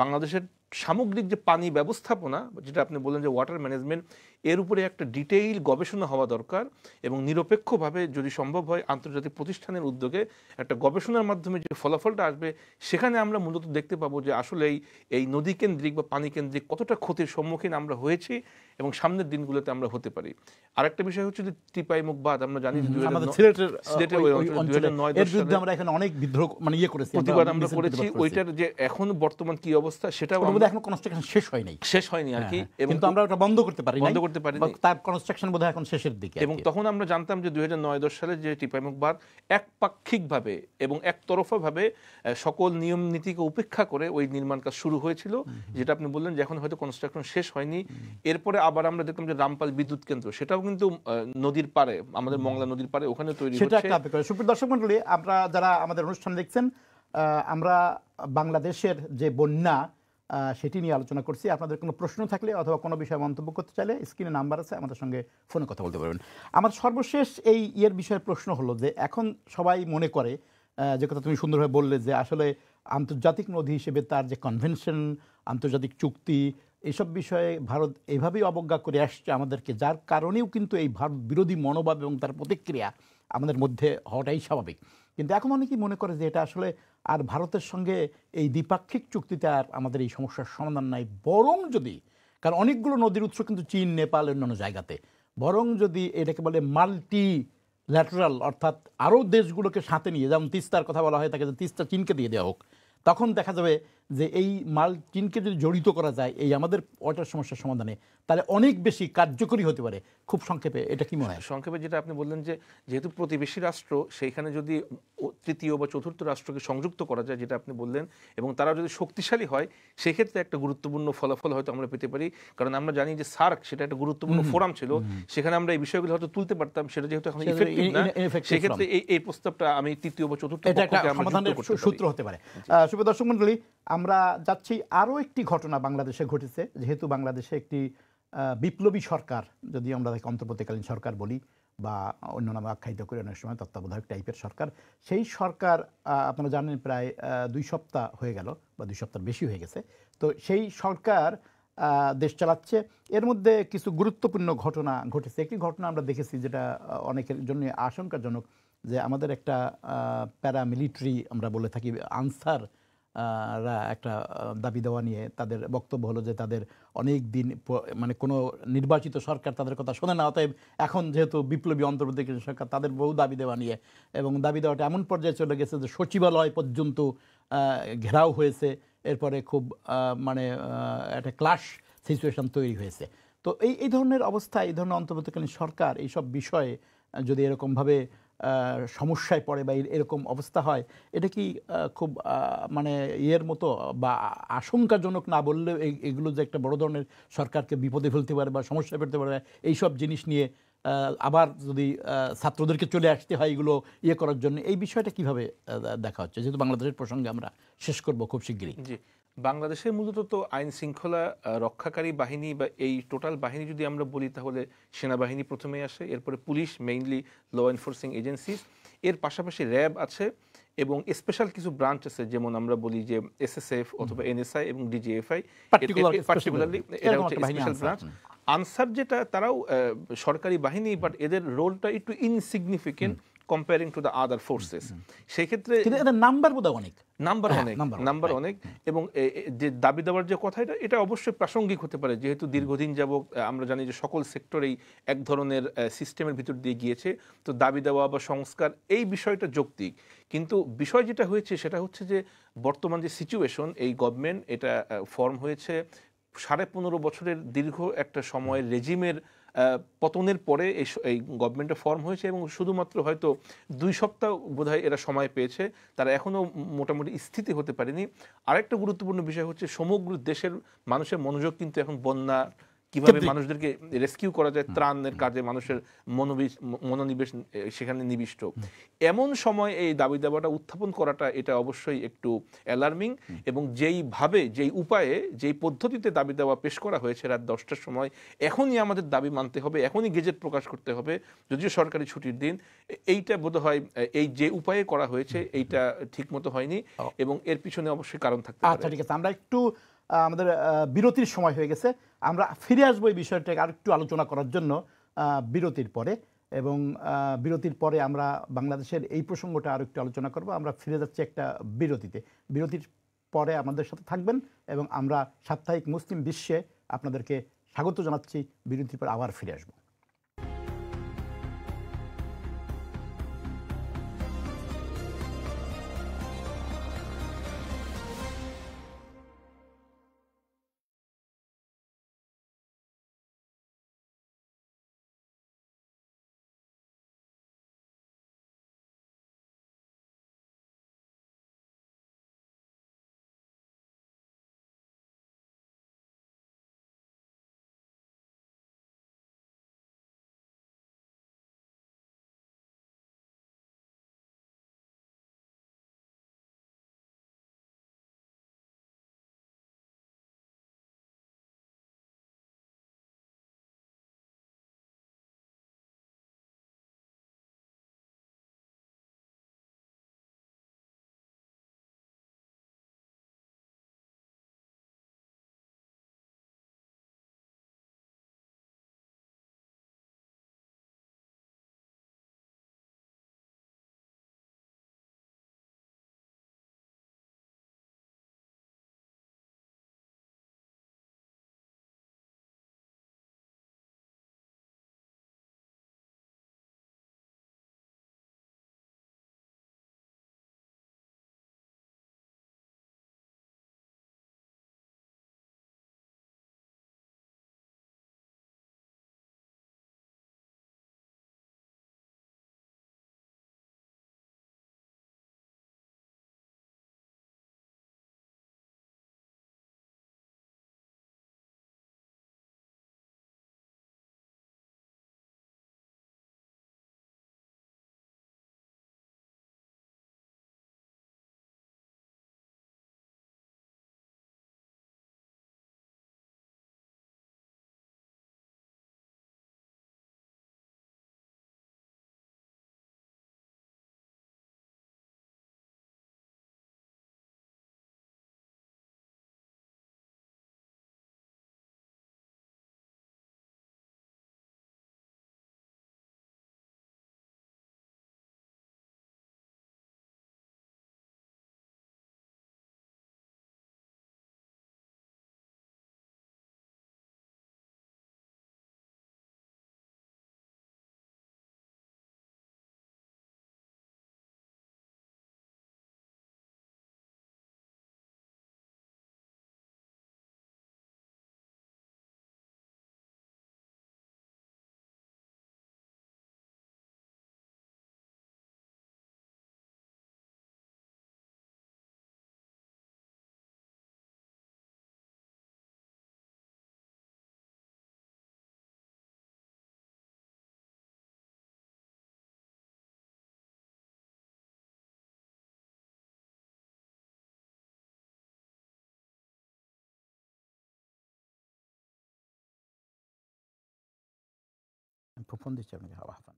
বাংলাদেশের সামগ্রিক যে পানি ব্যবস্থাপনা, যেটা আপনি বললেন যে ওয়াটার ম্যানেজমেন্ট, এর উপরে একটা ডিটেইল গবেষণা হওয়া দরকার, এবং নিরপেক্ষভাবে যদি সম্ভব হয় আন্তর্জাতিক প্রতিষ্ঠানের উদ্যোগে একটা গবেষণার মাধ্যমে যে ফলাফলটা আসবে, সেখানে আমরা মূলত দেখতে পাবো যে আসলে এই নদী কেন্দ্রিক বা পানি কেন্দ্রিক কতটা ক্ষতির সম্মুখীন আমরা হয়েছি এবং সামনের দিনগুলোতে আমরা হতে পারি। আরেকটা বিষয় হচ্ছে যে টিপাইমুখ বাঁধ, আমরা জানি সিলেটের ওই অঞ্চলে 2009-10 সালে আমরা এখানে অনেক বিদ্রোহ ইয়ে করেছি, প্রতিবাদ আমরা করেছি। ওইটার যে এখন বর্তমান কি অবস্থা সেটা এখন কনস্ট্রাকশন শেষ হয়নি আর কি, কিন্তু আমরা ওটা বন্ধ করতে পারিনি, তার কনস্ট্রাকশন বোধহয় এখন শেষের দিকে। এবং তখন আমরা জানতাম যে 2009-10 সালে যে টিপাইমুখ বাঁধ একপাক্ষিকভাবে এবং একতরফাভাবে সকল নিয়ম নীতিকে উপেক্ষা করে ওই নির্মাণ কাজ শুরু হয়েছিল, যেটা আপনি বললেন যে এখন হয়তো কনস্ট্রাকশন শেষ হয়নি। এরপরে আবার আমরা দেখলাম যে রামপাল বিদ্যুৎ কেন্দ্র, সেটাও কিন্তু নদীর পাড়ে, আমাদের মংলা নদীর পাড়ে, ওখানে তৈরি হচ্ছে। সুপ্রিয় দর্শক মণ্ডলী, আমরা যারা আমাদের অনুষ্ঠান দেখছেন, আমরা বাংলাদেশের যে বন্যা সেটি নিয়ে আলোচনা করছি। আপনাদের কোনো প্রশ্ন থাকলে অথবা কোনো বিষয়ে মন্তব্য করতে চাইলে স্ক্রিনে নাম্বার আছে, আমাদের সঙ্গে ফোনে কথা বলতে পারবেন। আমার সর্বশেষ এই বিষয়ে প্রশ্ন হলো যে এখন সবাই মনে করে, যে কথা তুমি সুন্দরভাবে বললে, যে আসলে আন্তর্জাতিক নদী হিসেবে তার যে কনভেনশন, আন্তর্জাতিক চুক্তি, এইসব বিষয়ে ভারত এভাবেই অবজ্ঞা করে আসছে আমাদেরকে, যার কারণেও কিন্তু এই ভারত বিরোধী মনোভাব এবং তার প্রতিক্রিয়া আমাদের মধ্যে হওয়াটাই স্বাভাবিক। কিন্তু এখন অনেকেই মনে করে যে এটা আসলে আর ভারতের সঙ্গে এই দ্বিপাক্ষিক চুক্তিতে আর আমাদের এই সমস্যার সমাধান নাই, বরং যদি, কারণ অনেকগুলো নদীর উৎস কিন্তু চীন, নেপাল, অন্যান্য জায়গাতে, বরং যদি এটাকে বলে মাল্টি ল্যাটারাল, অর্থাৎ আরও দেশগুলোকে সাথে নিয়ে, যেমন তিস্তার কথা বলা হয় থাকে যে তিস্তা চীনকে দিয়ে দেওয়া হোক, তখন দেখা যাবে যে এই চীনকে যদি জড়িত করা যায় এই আমাদের ওয়াটার সমস্যার সমাধানে, তাহলে অনেক বেশি কার্যকরী হতে পারে। খুব সংক্ষেপে এটা কি মনে হয়? সংক্ষেপে যেটা আপনি বললেন যে যেহেতু প্রতিবেশী রাষ্ট্র, সেইখানে যদি তৃতীয় বা চতুর্থ রাষ্ট্রকে সংযুক্ত করা যায়, যেটা আপনি বললেন, এবং তারা যদি শক্তিশালী হয়, সেক্ষেত্রে একটা গুরুত্বপূর্ণ ফলাফল হয়তো আমরা পেতে পারি। কারণ আমরা জানি যে সার্ক সেটা একটা গুরুত্বপূর্ণ ফোরাম ছিল, সেখানে আমরা এই বিষয়গুলো হয়তো তুলতে পারতাম, সেটা যেহেতু এখন ইফেক্টিভ না, সেক্ষেত্রে এই প্রস্তাবটা আমি তৃতীয় বা চতুর্থ এটা একটা পক্ষকে আমরা যুক্ত সমাধানের করতে পারি। সূত্র হতে পারে। সুপ্রিয় দর্শক মণ্ডলী, আমরা যাচ্ছি আরও একটি ঘটনা বাংলাদেশে ঘটেছে। যেহেতু বাংলাদেশে একটি বিপ্লবী সরকার, যদি আমরা তাকে অন্তর্বর্তীকালীন সরকার বলি বা অন্য নামে আখ্যায়িত করি অনেক সময়, তত্ত্বাবধায়ক টাইপের সরকার, সেই সরকার আপনারা জানেন প্রায় 2 সপ্তাহ হয়ে গেল বা 2 সপ্তাহ বেশি হয়ে গেছে। তো সেই সরকার দেশ চালাচ্ছে। এর মধ্যে কিছু গুরুত্বপূর্ণ ঘটনা ঘটেছে। একটি ঘটনা আমরা দেখেছি যেটা অনেকের জন্য আশঙ্কাজনক, যে আমাদের একটা প্যারামিলিটারি আমরা বলে থাকি আনসার রা একটা দাবি দেওয়া নিয়ে তাদের বক্তব্য হলো যে তাদের অনেক দিন মানে কোনো নির্বাচিত সরকার তাদের কথা শোনে না, অতএব এখন যেহেতু বিপ্লবী অন্তর্বর্তীকালীন সরকার, তাদের বহু দাবি দেওয়া নিয়ে, এবং দাবি দেওয়াটা এমন পর্যায়ে চলে গেছে যে সচিবালয় পর্যন্ত ঘেরাও হয়েছে। এরপরে খুব মানে একটা ক্লাশ সিচুয়েশন তৈরি হয়েছে। তো এই ধরনের অবস্থায় এই ধরনের অন্তর্বর্তীকালীন সরকার এইসব বিষয়ে যদি এরকমভাবে সমস্যায় পড়ে বা এরকম অবস্থা হয়, এটা কি খুব মানে ইয়ের মতো বা আশঙ্কাজনক না বললেও এগুলো যে একটা বড় ধরনের সরকারকে বিপদে ফেলতে পারে বা সমস্যায় ফেলতে পারে, এইসব জিনিস নিয়ে আবার যদি ছাত্রদেরকে চলে আসতে হয় এগুলো ইয়ে করার জন্য, এই বিষয়টা কিভাবে দেখা হচ্ছে? যেহেতু বাংলাদেশের প্রসঙ্গে আমরা শেষ করব খুব শিগগিরই। জি, বাংলাদেশে মূলত তো আইন শৃঙ্খলা রক্ষাকারী বাহিনী বা এই টোটাল বাহিনী যদি আমরা বলি, তাহলে সেনাবাহিনী প্রথমেই আসে, এরপরে পুলিশ, মেইনলি ল এনফোর্সিং এজেন্সিস, এর পাশাপাশি র্যাব আছে, এবং স্পেশাল কিছু ব্রাঞ্চ আছে, যেমন আমরা বলি যে এসএসএফ অথবা এনএসআই এবং ডিজিএফআই, পার্টিকুলারলি এটা হচ্ছে স্পেশাল ব্রাঞ্চ। আনসার যেটা, তারাও সরকারি বাহিনী, বাট এদের রোলটা একটু insignificant comparing to the other forces. সেই ক্ষেত্রে নাম্বার বোধহয় অনেক, নাম্বার অনেক, এবং যে দাবি দেওয়ার যে কথা, এটা অবশ্যই প্রাসঙ্গিক হতে পারে, যেহেতু দীর্ঘদিন যাবত আমরা জানি যে সকল সেক্টরেই এক ধরনের সিস্টেমের ভিতর দিয়ে গিয়েছে, তো দাবি দেওয়া বা সংস্কার এই বিষয়টা যৌক্তিক। কিন্তু বিষয় যেটা হয়েছে সেটা হচ্ছে যে বর্তমান যে সিচুয়েশন, এই গভর্নমেন্ট এটা ফর্ম হয়েছে 15.5 বছরের দীর্ঘ একটা সময়ের রেজিমের পতনের পরে এই গভর্নমেন্টে ফর্ম হয়েছে, এবং শুধুমাত্র হয়তো 2 সপ্তাহ বোধহয় এরা সময় পেয়েছে, তারা এখনও মোটামুটি স্থিতি হতে পারেনি। আরেকটা গুরুত্বপূর্ণ বিষয় হচ্ছে সমগ্র দেশের মানুষের মনোযোগ কিন্তু এখন বন্যা, কিভাবে মানুষদেরকে রেস্কিউ করা যায়, ত্রাণের কাজে মানুষের মনোনিবেশ সেখানে নিবিষ্ট। এমন সময় এই দাবি দাবাটা উত্থাপন করাটা, এটা অবশ্যই একটু অ্যালার্মিং, এবং যেই উপায়ে, যেই পদ্ধতিতে দাবি দাবা পেশ করা হয়েছে রাত 10টার সময়, এখনই আমাদের দাবি মানতে হবে, এখনই গেজেট প্রকাশ করতে হবে, যদিও সরকারি ছুটির দিন, এইটা বোধহয় এই যে উপায়ে করা হয়েছে এইটা ঠিক মতো হয়নি, এবং এর পিছনে অবশ্যই কারণ থাকতে পারে। আচ্ছা, ঠিক আছে, আমরা একটু আমাদের বিরতির সময় হয়ে গেছে, আমরা ফিরে আসবো এই বিষয়টাকে আর একটু আলোচনা করার জন্য বিরতির পরে, এবং বিরতির পরে আমরা বাংলাদেশের এই প্রসঙ্গটা আর একটু আলোচনা করব। আমরা ফিরে যাচ্ছি একটা বিরতিতে। বিরতির পরে আমাদের সাথে থাকবেন, এবং আমরা সাপ্তাহিক মুসলিম বিশ্বে আপনাদেরকে স্বাগত জানাচ্ছি। বিরতির পর আবার ফিরে আসবো। ফোন দিচ্ছি আপনাকে হাফান।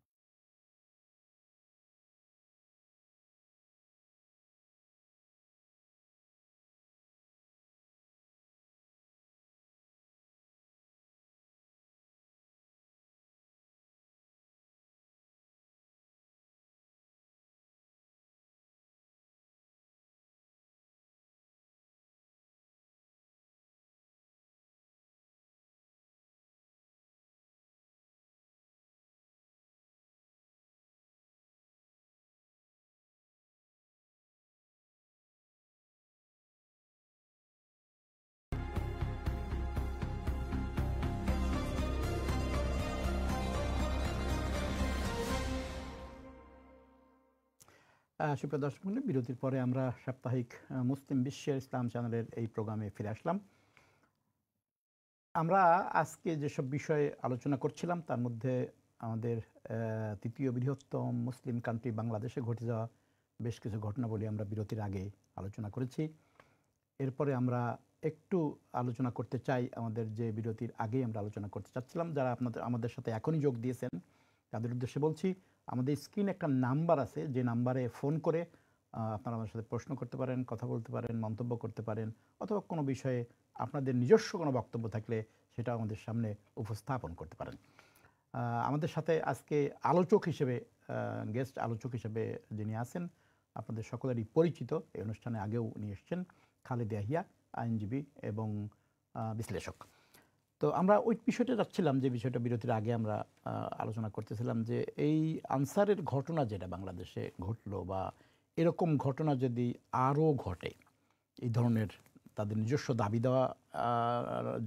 সুপ্রিয় দর্শক মণ্ডলী, বিরতির পরে আমরা সাপ্তাহিক মুসলিম বিশ্বের ইসলাম চ্যানেলের এই প্রোগ্রামে ফিরে আসলাম। আমরা আজকে যেসব বিষয়ে আলোচনা করছিলাম তার মধ্যে আমাদের তৃতীয় বৃহত্তম মুসলিম কান্ট্রি বাংলাদেশে ঘটে যাওয়া বেশ কিছু ঘটনাবলী আমরা বিরতির আগে আলোচনা করেছি। এরপরে আমরা একটু আলোচনা করতে চাই আমাদের যে বিরতির আগেই আমরা আলোচনা করতে চাচ্ছিলাম। যারা আমাদের সাথে এখনই যোগ দিয়েছেন তাদের উদ্দেশ্যে বলছি, আমাদের স্ক্রিনে একটা নাম্বার আছে, যে নাম্বারে ফোন করে আপনারা আমাদের সাথে প্রশ্ন করতে পারেন, কথা বলতে পারেন, মন্তব্য করতে পারেন, অথবা কোনো বিষয়ে আপনাদের নিজস্ব কোনো বক্তব্য থাকলে সেটা আমাদের সামনে উপস্থাপন করতে পারেন। আমাদের সাথে আজকে আলোচক হিসেবে, গেস্ট আলোচক হিসেবে যিনি আছেন আপনাদের সকলেরই পরিচিত, এই অনুষ্ঠানে আগেও নিয়ে এসছেন, খালেদ ইয়াহিয়া, আইনজীবী এবং বিশ্লেষক। তো আমরা ওই বিষয়টা যাচ্ছিলাম, যে বিষয়টা বিরতির আগে আমরা আলোচনা করতেছিলাম, যে এই আনসারের ঘটনা যেটা বাংলাদেশে ঘটলো, বা এরকম ঘটনা যদি আরও ঘটে, এই ধরনের তাদের নিজস্ব দাবি দেওয়া,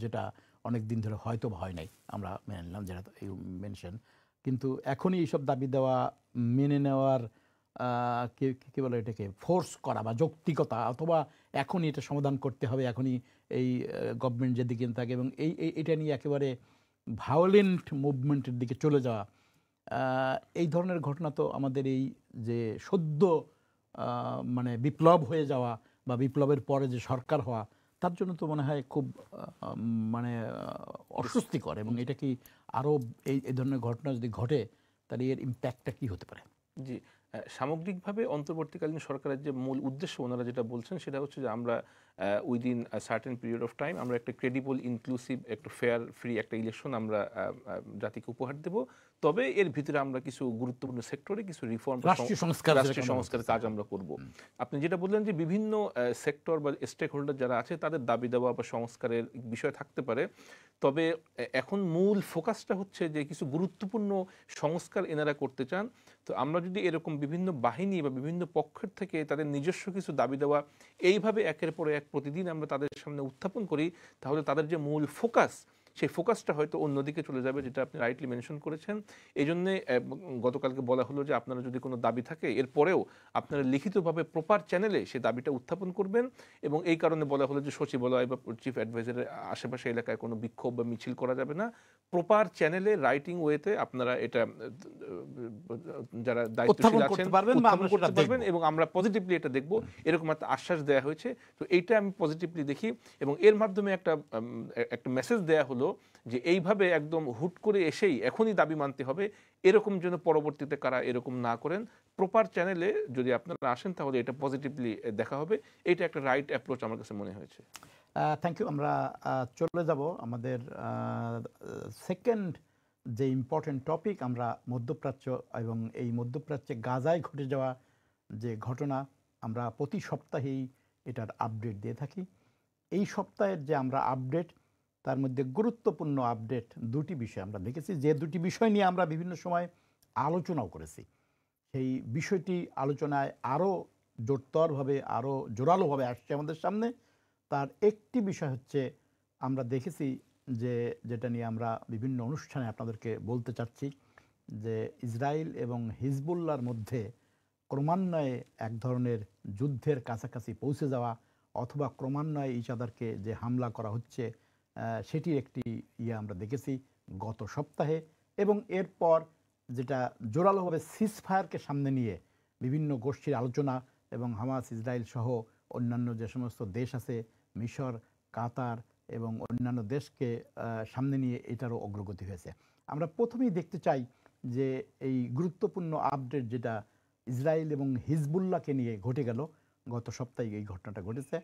যেটা অনেক দিন ধরে হয়তো হয় নাই, আমরা মেনে নিলাম যেটা এই মেনশন, কিন্তু এখনই এইসব দাবি দেওয়া মেনে নেওয়ার কী বলে এটাকে ফোর্স করা বা যৌক্তিকতা, অথবা এখনই এটা সমাধান করতে হবে, এখনই এই গভর্নমেন্ট যেদিকে থাকে, এবং এটা নিয়ে একেবারে ভায়োলেন্ট মুভমেন্টের দিকে চলে যাওয়া, এই ধরনের ঘটনা তো আমাদের এই যে সদ্য মানে বিপ্লব হয়ে যাওয়া বা বিপ্লবের পরে যে সরকার হওয়া, তার জন্য তো মনে হয় খুব মানে অস্বস্তিকর। এবং এটা কি আরও এই ধরনের ঘটনা যদি ঘটে তাহলে এর ইম্প্যাক্টটা কী হতে পারে? জি, সামগ্রিকভাবে অন্তর্বর্তীকালীন সরকারের যে মূল উদ্দেশ্য ওনারা যেটা বলছেন সেটা হচ্ছে যে আমরা within certain period of time আমরা একটা ক্রেডিবল, ইনক্লুসিভ, একটা ফেয়ার, ফ্রি একটা ইলেকশন আমরা জাতিকে উপহার দেব। তবে এর ভিতরে আমরা কিছু গুরুত্বপূর্ণ সেক্টরে কিছু রিফর্ম, রাষ্ট্রীয় সংস্কারের কাজ আমরা করব। আপনি যেটা বললেন যে বিভিন্ন সেক্টর বা স্টেক হোল্ডার যারা আছে তাদের দাবি দেওয়া বা সংস্কারের বিষয় থাকতে পারে, তবে এখন মূল ফোকাসটা হচ্ছে যে কিছু গুরুত্বপূর্ণ সংস্কার এনারা করতে চান। তো আমরা যদি এরকম বিভিন্ন বাহিনী বা বিভিন্ন পক্ষের থেকে তাদের নিজস্ব কিছু দাবি দেওয়া এইভাবে একের পর এক প্রতিদিন আমরা তাদের সামনে উত্থাপন করি, তাহলে তাদের যে মূল ফোকাস, সেই ফোকাসটা হয়তো অন্যদিকে চলে যাবে, যেটা আপনি রাইটলি মেনশন করেছেন। এই জন্যে গতকালকে বলা হলো যে আপনারা যদি কোনো দাবি থাকে এরপরেও আপনারা লিখিতভাবে প্রপার চ্যানেলে সেই দাবিটা উত্থাপন করবেন। এবং এই কারণে বলা হলো যে সচিবালয় বা চিফ অ্যাডভাইজারের আশেপাশে এলাকায় কোনো বিক্ষোভ বা মিছিল করা যাবে না, প্রপার চ্যানেলে রাইটিং ওয়েতে আপনারা এটা যারা দায়িত্বশীল আছেন উত্থাপন করতে পারবেন, এবং আমরা পজিটিভলি এটা দেখব, এরকম একটা আশ্বাস দেওয়া হয়েছে। তো এইটা আমি পজিটিভলি দেখি, এবং এর মাধ্যমে একটা মেসেজ দেয়া হলো যে এইভাবে একদম হুট করে এসেই এখনই দাবি মানতে হবে, এরকম যেন পরবর্তীতে কারা এরকম না করেন। প্রপার চ্যানেলে যদি আপনারা আসেন তাহলে এটা পজিটিভলি দেখা হবে। এটা একটা রাইট অ্যাপ্রোচ আমার কাছে মনে হয়েছে। Thank you. আমরা চলে যাব আমাদের সেকেন্ড যে ইম্পর্টেন্ট টপিক, আমরা মধ্যপ্রাচ্য এবং এই মধ্যপ্রাচ্যে গাজায় ঘটে যাওয়া যে ঘটনা, আমরা প্রতি সপ্তাহেই এটার আপডেট দিয়ে থাকি। এই সপ্তাহের যে আমরা আপডেট, তার মধ্যে গুরুত্বপূর্ণ আপডেট দুটি বিষয় আমরা দেখেছি, যে দুটি বিষয় নিয়ে আমরা বিভিন্ন সময় আলোচনাও করেছি। সেই বিষয়টি আলোচনায় আরও জোরতরভাবে, আরও জোরালোভাবে আসছে আমাদের সামনে। তার একটি বিষয় হচ্ছে, আমরা দেখেছি যে যেটা নিয়ে আমরা বিভিন্ন অনুষ্ঠানে আপনাদেরকে বলতে চাচ্ছি, যে ইসরায়েল এবং হিজবুল্লাহর মধ্যে ক্রমান্বয়ে এক ধরনের যুদ্ধের কাছাকাছি পৌঁছে যাওয়া, অথবা ক্রমান্বয়ে ইচাদারকে যে হামলা করা হচ্ছে, সেটির একটি আমরা দেখেছি গত সপ্তাহে। এবং এরপর যেটা জোরালোভাবে সিজফায়ারকে সামনে নিয়ে বিভিন্ন গোষ্ঠীর আলোচনা, এবং হামাস, ইসরায়েল সহ অন্যান্য যে সমস্ত দেশ আছে, মিশর, কাতার এবং অন্যান্য দেশকে সামনে নিয়ে এটারও অগ্রগতি হয়েছে। আমরা প্রথমেই দেখতে চাই যে এই গুরুত্বপূর্ণ আপডেট যেটা ইসরায়েল এবং হিজবুল্লাহকে নিয়ে ঘটে গেল, গত সপ্তাহে এই ঘটনাটা ঘটেছে।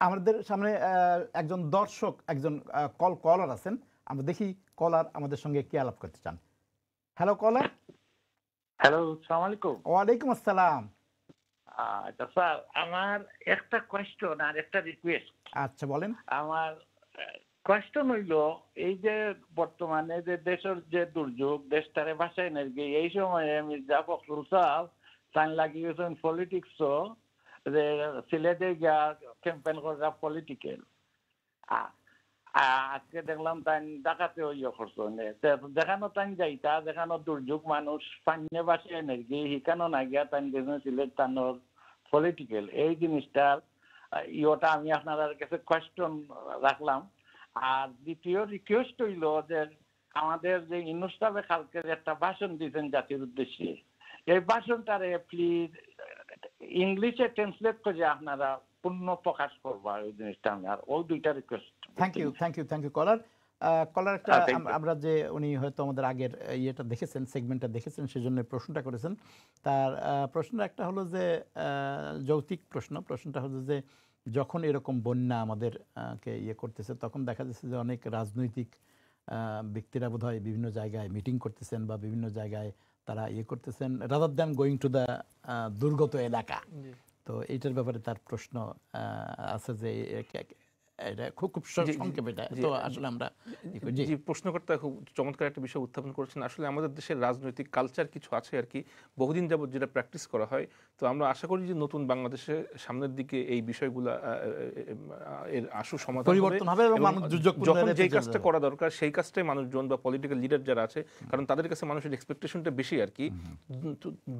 আমাদের সামনে একজন দর্শক, একজন কলার আছেন, আমরা দেখি কলার আমাদের সঙ্গে কি আলাপ করতে চান। হ্যালো কলার। হ্যালো, আসসালামু আলাইকুম। ওয়ালাইকুম আসসালাম। আচ্ছা স্যার, আমার একটা কোয়েশ্চন আর একটা রিকোয়েস্ট। আচ্ছা বলেন। আমার কোয়েশ্চন হইল, এই যে বর্তমানে যে দেশের যে দুর্যোগ, দেশটারে বাঁচায় নাকি, এই সময়ে মির্জা ফখরুল সাহেব তাই লাগিয়েছেন পলিটিক্স, যে সিলেটে গিয়া ক্যাম্পেইন করা পলিটিক্যাল। আজকে দেখলাম তাই ডাকাতে ইয়ে করছেন, দেখানো তাই যাইতা, দেখানো দুর্যোগ মানুষ পান্নে বাঁচায় নাকি, হিকানো না গিয়া তাই গেছেন সিলেট তানোর পলিটিক্যাল। এই জিনিসটার ইয়েটা আমি আপনার কাছে কোয়েশ্চন রাখলাম। আর দ্বিতীয় রিকোয়েস্ট হইল যে আমাদের যে ইউনূস সাহেব কালকে একটা ভাষণ দিয়েছেন জাতির উদ্দেশ্যে, এই ভাষণটারে প্লিজ ইংলিশে ট্রান্সলেট করে আপনারা পূর্ণ প্রকাশ করবা, ওই জিনিসটা আমি আর ওই দুইটা রিকোয়েস্ট। থ্যাংক ইউ কলার। কলার একটা আমরা যে উনি হয়তো আমাদের আগের ইয়েটা দেখেছেন, সেগমেন্টটা দেখেছেন, সেজন্য প্রশ্নটা করেছেন। তার প্রশ্ন একটা হলো যে যৌক্তিক প্রশ্নটা হলো যে যখন এরকম বন্যা আমাদের কে ইয়ে করতেছে, তখন দেখা যাচ্ছে যে অনেক রাজনৈতিক ব্যক্তিরা বোধহয় বিভিন্ন জায়গায় মিটিং করতেছেন বা বিভিন্ন জায়গায় তারা ইয়ে করতেছেন, rather than going to the দুর্গত এলাকা। তো এইটার ব্যাপারে তার প্রশ্ন আছে যে এটা খুব সংক্ষেপে, এটা তো আসলে আমরা জি, প্রশ্নকর্তা খুব চমৎকার একটা বিষয় উত্থাপন করেছেন। আসলে আমাদের দেশের রাজনৈতিক কালচার কিছু আছে আর কি, বহুদিন যাবত যেটা প্র্যাকটিস করা হয়। তো আমরা আশা করি যে নতুন বাংলাদেশে সামনের দিকে এই বিষয়গুলো এর আশু সমাধান পরিবর্তন হবে এবং যখন যেই কাজটা করা দরকার সেই কাজটাই মানুষজন বা পলিটিক্যাল লিডার যারা আছে, কারণ তাদের কাছে মানুষের এক্সপেকটেশনটা বেশি আর কি।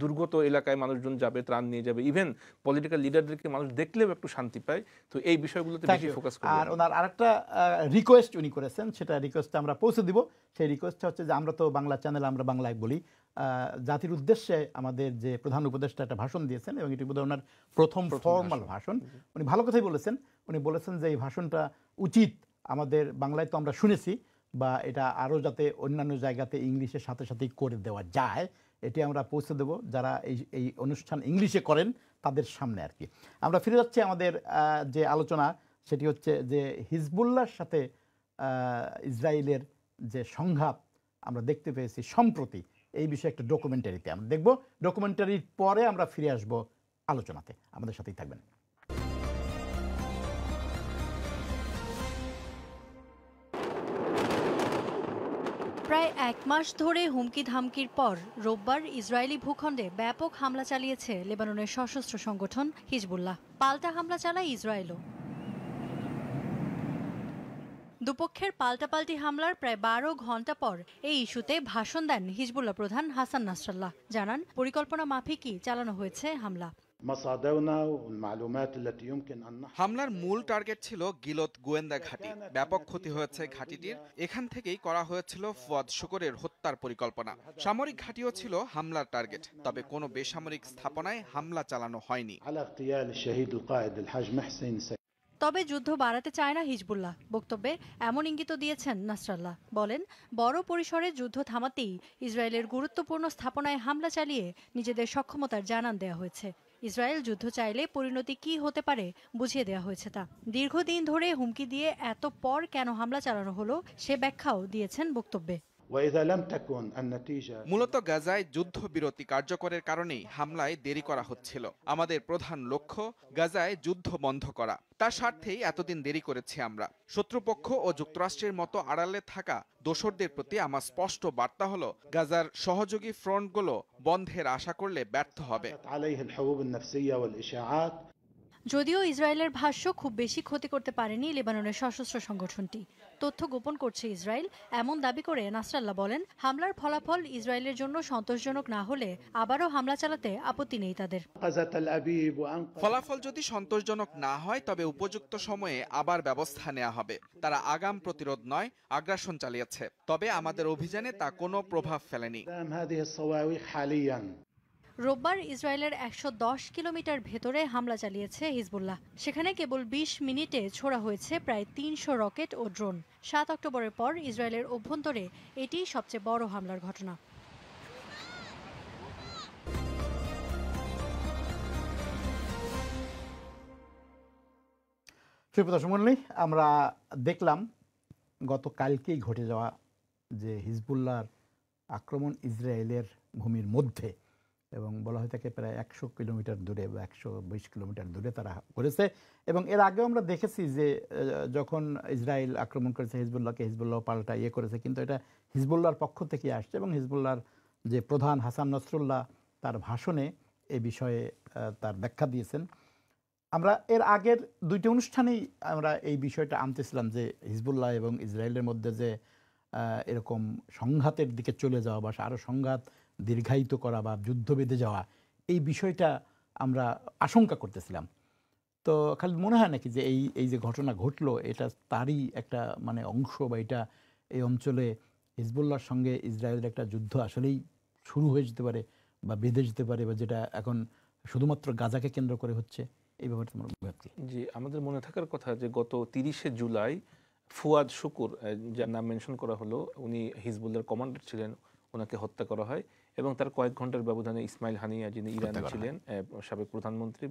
দুর্গত এলাকায় মানুষজন যাবে, ত্রাণ নিয়ে যাবে, ইভেন পলিটিক্যাল লিডারদেরকে মানুষ দেখলেও একটু শান্তি পায়। তো এই বিষয়গুলোতে বেশি ফোকাস করব। আর ওনার আরেকটা রিকোয়েস্ট উনি করেছেন, সেটা রিকোয়েস্টটা আমরা পৌঁছে দিব। সেই রিকোয়েস্টটা হচ্ছে যে আমরা তো বাংলা চ্যানেল, আমরা বাংলায় বলি, জাতির উদ্দেশ্যে আমাদের যে প্রধান উপদেষ্টা একটা ভাষণ দিয়েছেন এবং এটি বোধহয় ওনার প্রথম ফর্মাল ভাষণ। উনি ভালো কথাই বলেছেন। উনি বলেছেন যে এই ভাষণটা উচিত আমাদের বাংলায় তো আমরা শুনেছি, বা এটা আরও যাতে অন্যান্য জায়গাতে ইংলিশের সাথে সাথেই করে দেওয়া যায়, এটি আমরা পৌঁছে দেব যারা এই অনুষ্ঠান ইংলিশে করেন তাদের সামনে আর কি। আমরা ফিরে যাচ্ছি আমাদের যে আলোচনা, সেটি হচ্ছে যে হিজবুল্লাহর সাথে ইসরায়েলের যে সংঘাত আমরা দেখতে পেয়েছি সম্প্রতি, এই বিষয়ে একটা ডকুমেন্টারিতে আমরা দেখব। ডকুমেন্টারির পরে আমরা ফিরে আসব আলোচনাতে, আমাদের সাথেই থাকবেন। প্রায় এক মাস ধরে হুমকি ধামকির পর রোববার ইসরায়েলি ভূখণ্ডে ব্যাপক হামলা চালিয়েছে লেবাননের সশস্ত্র সংগঠন হিজবুল্লাহ। পাল্টা হামলা চালায় ইসরায়েলও। দুপক্ষের পাল্টাপাল্টি হামলার প্রায় 12 ঘণ্টা পর এই ইস্যুতে ভাষণ দেন হিজবুল্লাহ প্রধান হাসান নাসরাল্লাহ। জানান পরিকল্পনা মাফিকই চালানো হয়েছে হামলা। হামলার মূল টার্গেট ছিল গিলত গোয়েন্দা ঘাঁটি। ব্যাপক ক্ষতি হয়েছে ঘাঁটিটির। এখান থেকেই করা হয়েছিল ফুয়াদ শুকরের হত্যার পরিকল্পনা। সামরিক ঘাঁটিও ছিল হামলার টার্গেট, তবে কোনো বেসামরিক স্থাপনায় হামলা চালানো হয়নি। তবে যুদ্ধ বাড়াতে চায় না হিজবুল্লাহ। বক্তব্যে এমন ইঙ্গিত দিয়েছেন নাসরাল্লাহ। বলেন, বড় পরিসরে যুদ্ধ থামাতেই ইসরায়েলের গুরুত্বপূর্ণ স্থাপনায় হামলা চালিয়ে নিজেদের সক্ষমতার জানান দেওয়া হয়েছে। ইসরায়েল যুদ্ধ চাইলে পরিণতি কি হতে পারে বুঝিয়ে দেওয়া হয়েছে তা। দীর্ঘদিন ধরে হুমকি দিয়ে এত পর কেন হামলা চালানো হলো সে ব্যাখ্যাও দিয়েছেন বক্তব্যে। মূলত গাজায় যুদ্ধবিরতি কার্যকরের কারণেই হামলায় দেরি করা হচ্ছিল। আমাদের প্রধান লক্ষ্য গাজায় যুদ্ধ বন্ধ করা। তার স্বার্থেই এতদিন দেরি করেছি আমরা। শত্রুপক্ষ ও যুক্তরাষ্ট্রের মতো আড়ালে থাকা দোসরদের প্রতি আমার স্পষ্ট বার্তা হলো, গাজার সহযোগী ফ্রন্টগুলো বন্ধের আশা করলে ব্যর্থ হবে। যদিও ইসরায়েলের ভাষ্য খুব বেশি ক্ষতি করতে পারেনি লেবাননের সশস্ত্র সংগঠনটি। তথ্য গোপন করছে ইসরায়েল এমন দাবি করে নাসরাল্লাহ বলেন, হামলার ফলাফল ইসরায়েলের জন্য সন্তোষজনক না হলে আবারও হামলা চালাতে আপত্তি নেই তাদের। ফলাফল যদি সন্তোষজনক না হয় তবে উপযুক্ত সময়ে আবার ব্যবস্থা নেওয়া হবে। তারা আগাম প্রতিরোধ নয়, আগ্রাসন চালিয়েছে। তবে আমাদের অভিযানে তা কোনো প্রভাব ফেলেনি। রোববার ইসরায়েলের ১১০ কিলোমিটার ভেতরে হামলা চালিয়েছে হিজবুল্লাহ। সেখানে কেবল ২০ মিনিটে ছোড়া হয়েছে প্রায় ৩০০ রকেট ও ড্রোন। ৭ অক্টোবরের পর ইসরায়েলের অভ্যন্তরে এটি সবচেয়ে বড় হামলার ঘটনা। সুপ্রিয় দর্শক মণ্ডলী, আমরা দেখলাম গতকালকেই ঘটে যাওয়া যে হিজবুল্লাহর আক্রমণ ইসরায়েলের ভূমির মধ্যে, এবং বলা হয়ে থাকে প্রায় ১০০ কিলোমিটার দূরে বা ১২০ কিলোমিটার দূরে তারা করেছে। এবং এর আগেও আমরা দেখেছি যে যখন ইসরায়েল আক্রমণ করেছে হিজবুল্লাহকে, হিজবুল্লাহ পাল্টা করেছে, কিন্তু এটা হিজবুল্লাহর পক্ষ থেকে আসছে। এবং হিজবুল্লাহর যে প্রধান হাসান নাসরুল্লাহ তার ভাষণে এ বিষয়ে তার ব্যাখ্যা দিয়েছেন। আমরা এর আগের দুইটি অনুষ্ঠানেই আমরা এই বিষয়টা আনতেছিলাম যে হিজবুল্লাহ এবং ইসরায়েলের মধ্যে যে এরকম সংঘাতের দিকে চলে যাওয়া বা আরও সংঘাত দীর্ঘায়িত করা বা যুদ্ধ বেঁধে যাওয়া, এই বিষয়টা আমরা আশঙ্কা করতেছিলাম। তো খালি মনে হয় নাকি যে এই যে ঘটনা ঘটলো এটা তারই একটা মানে অংশ, বা এটা এই অঞ্চলে হিজবুল্লাহর সঙ্গে ইসরায়েলের একটা যুদ্ধ আসলেই শুরু হয়ে যেতে পারে বা বেঁধে যেতে পারে, বা যেটা এখন শুধুমাত্র গাজাকে কেন্দ্র করে হচ্ছে, এই ব্যাপারটা আমার ভাবছি। জি, আমাদের মনে থাকার কথা যে গত ৩০শে জুলাই ফুয়াদ শুকুর, যার নাম মেনশন করা হলো, উনি হিজবুল্লাহর কমান্ডার ছিলেন, ওনাকে হত্যা করা হয়। এবং তার কয়েক ঘন্টার ব্যবধানে ইসমাইল হানিয়া, যিনি ইরানে ছিলেন, সাবেক প্রধানমন্ত্রী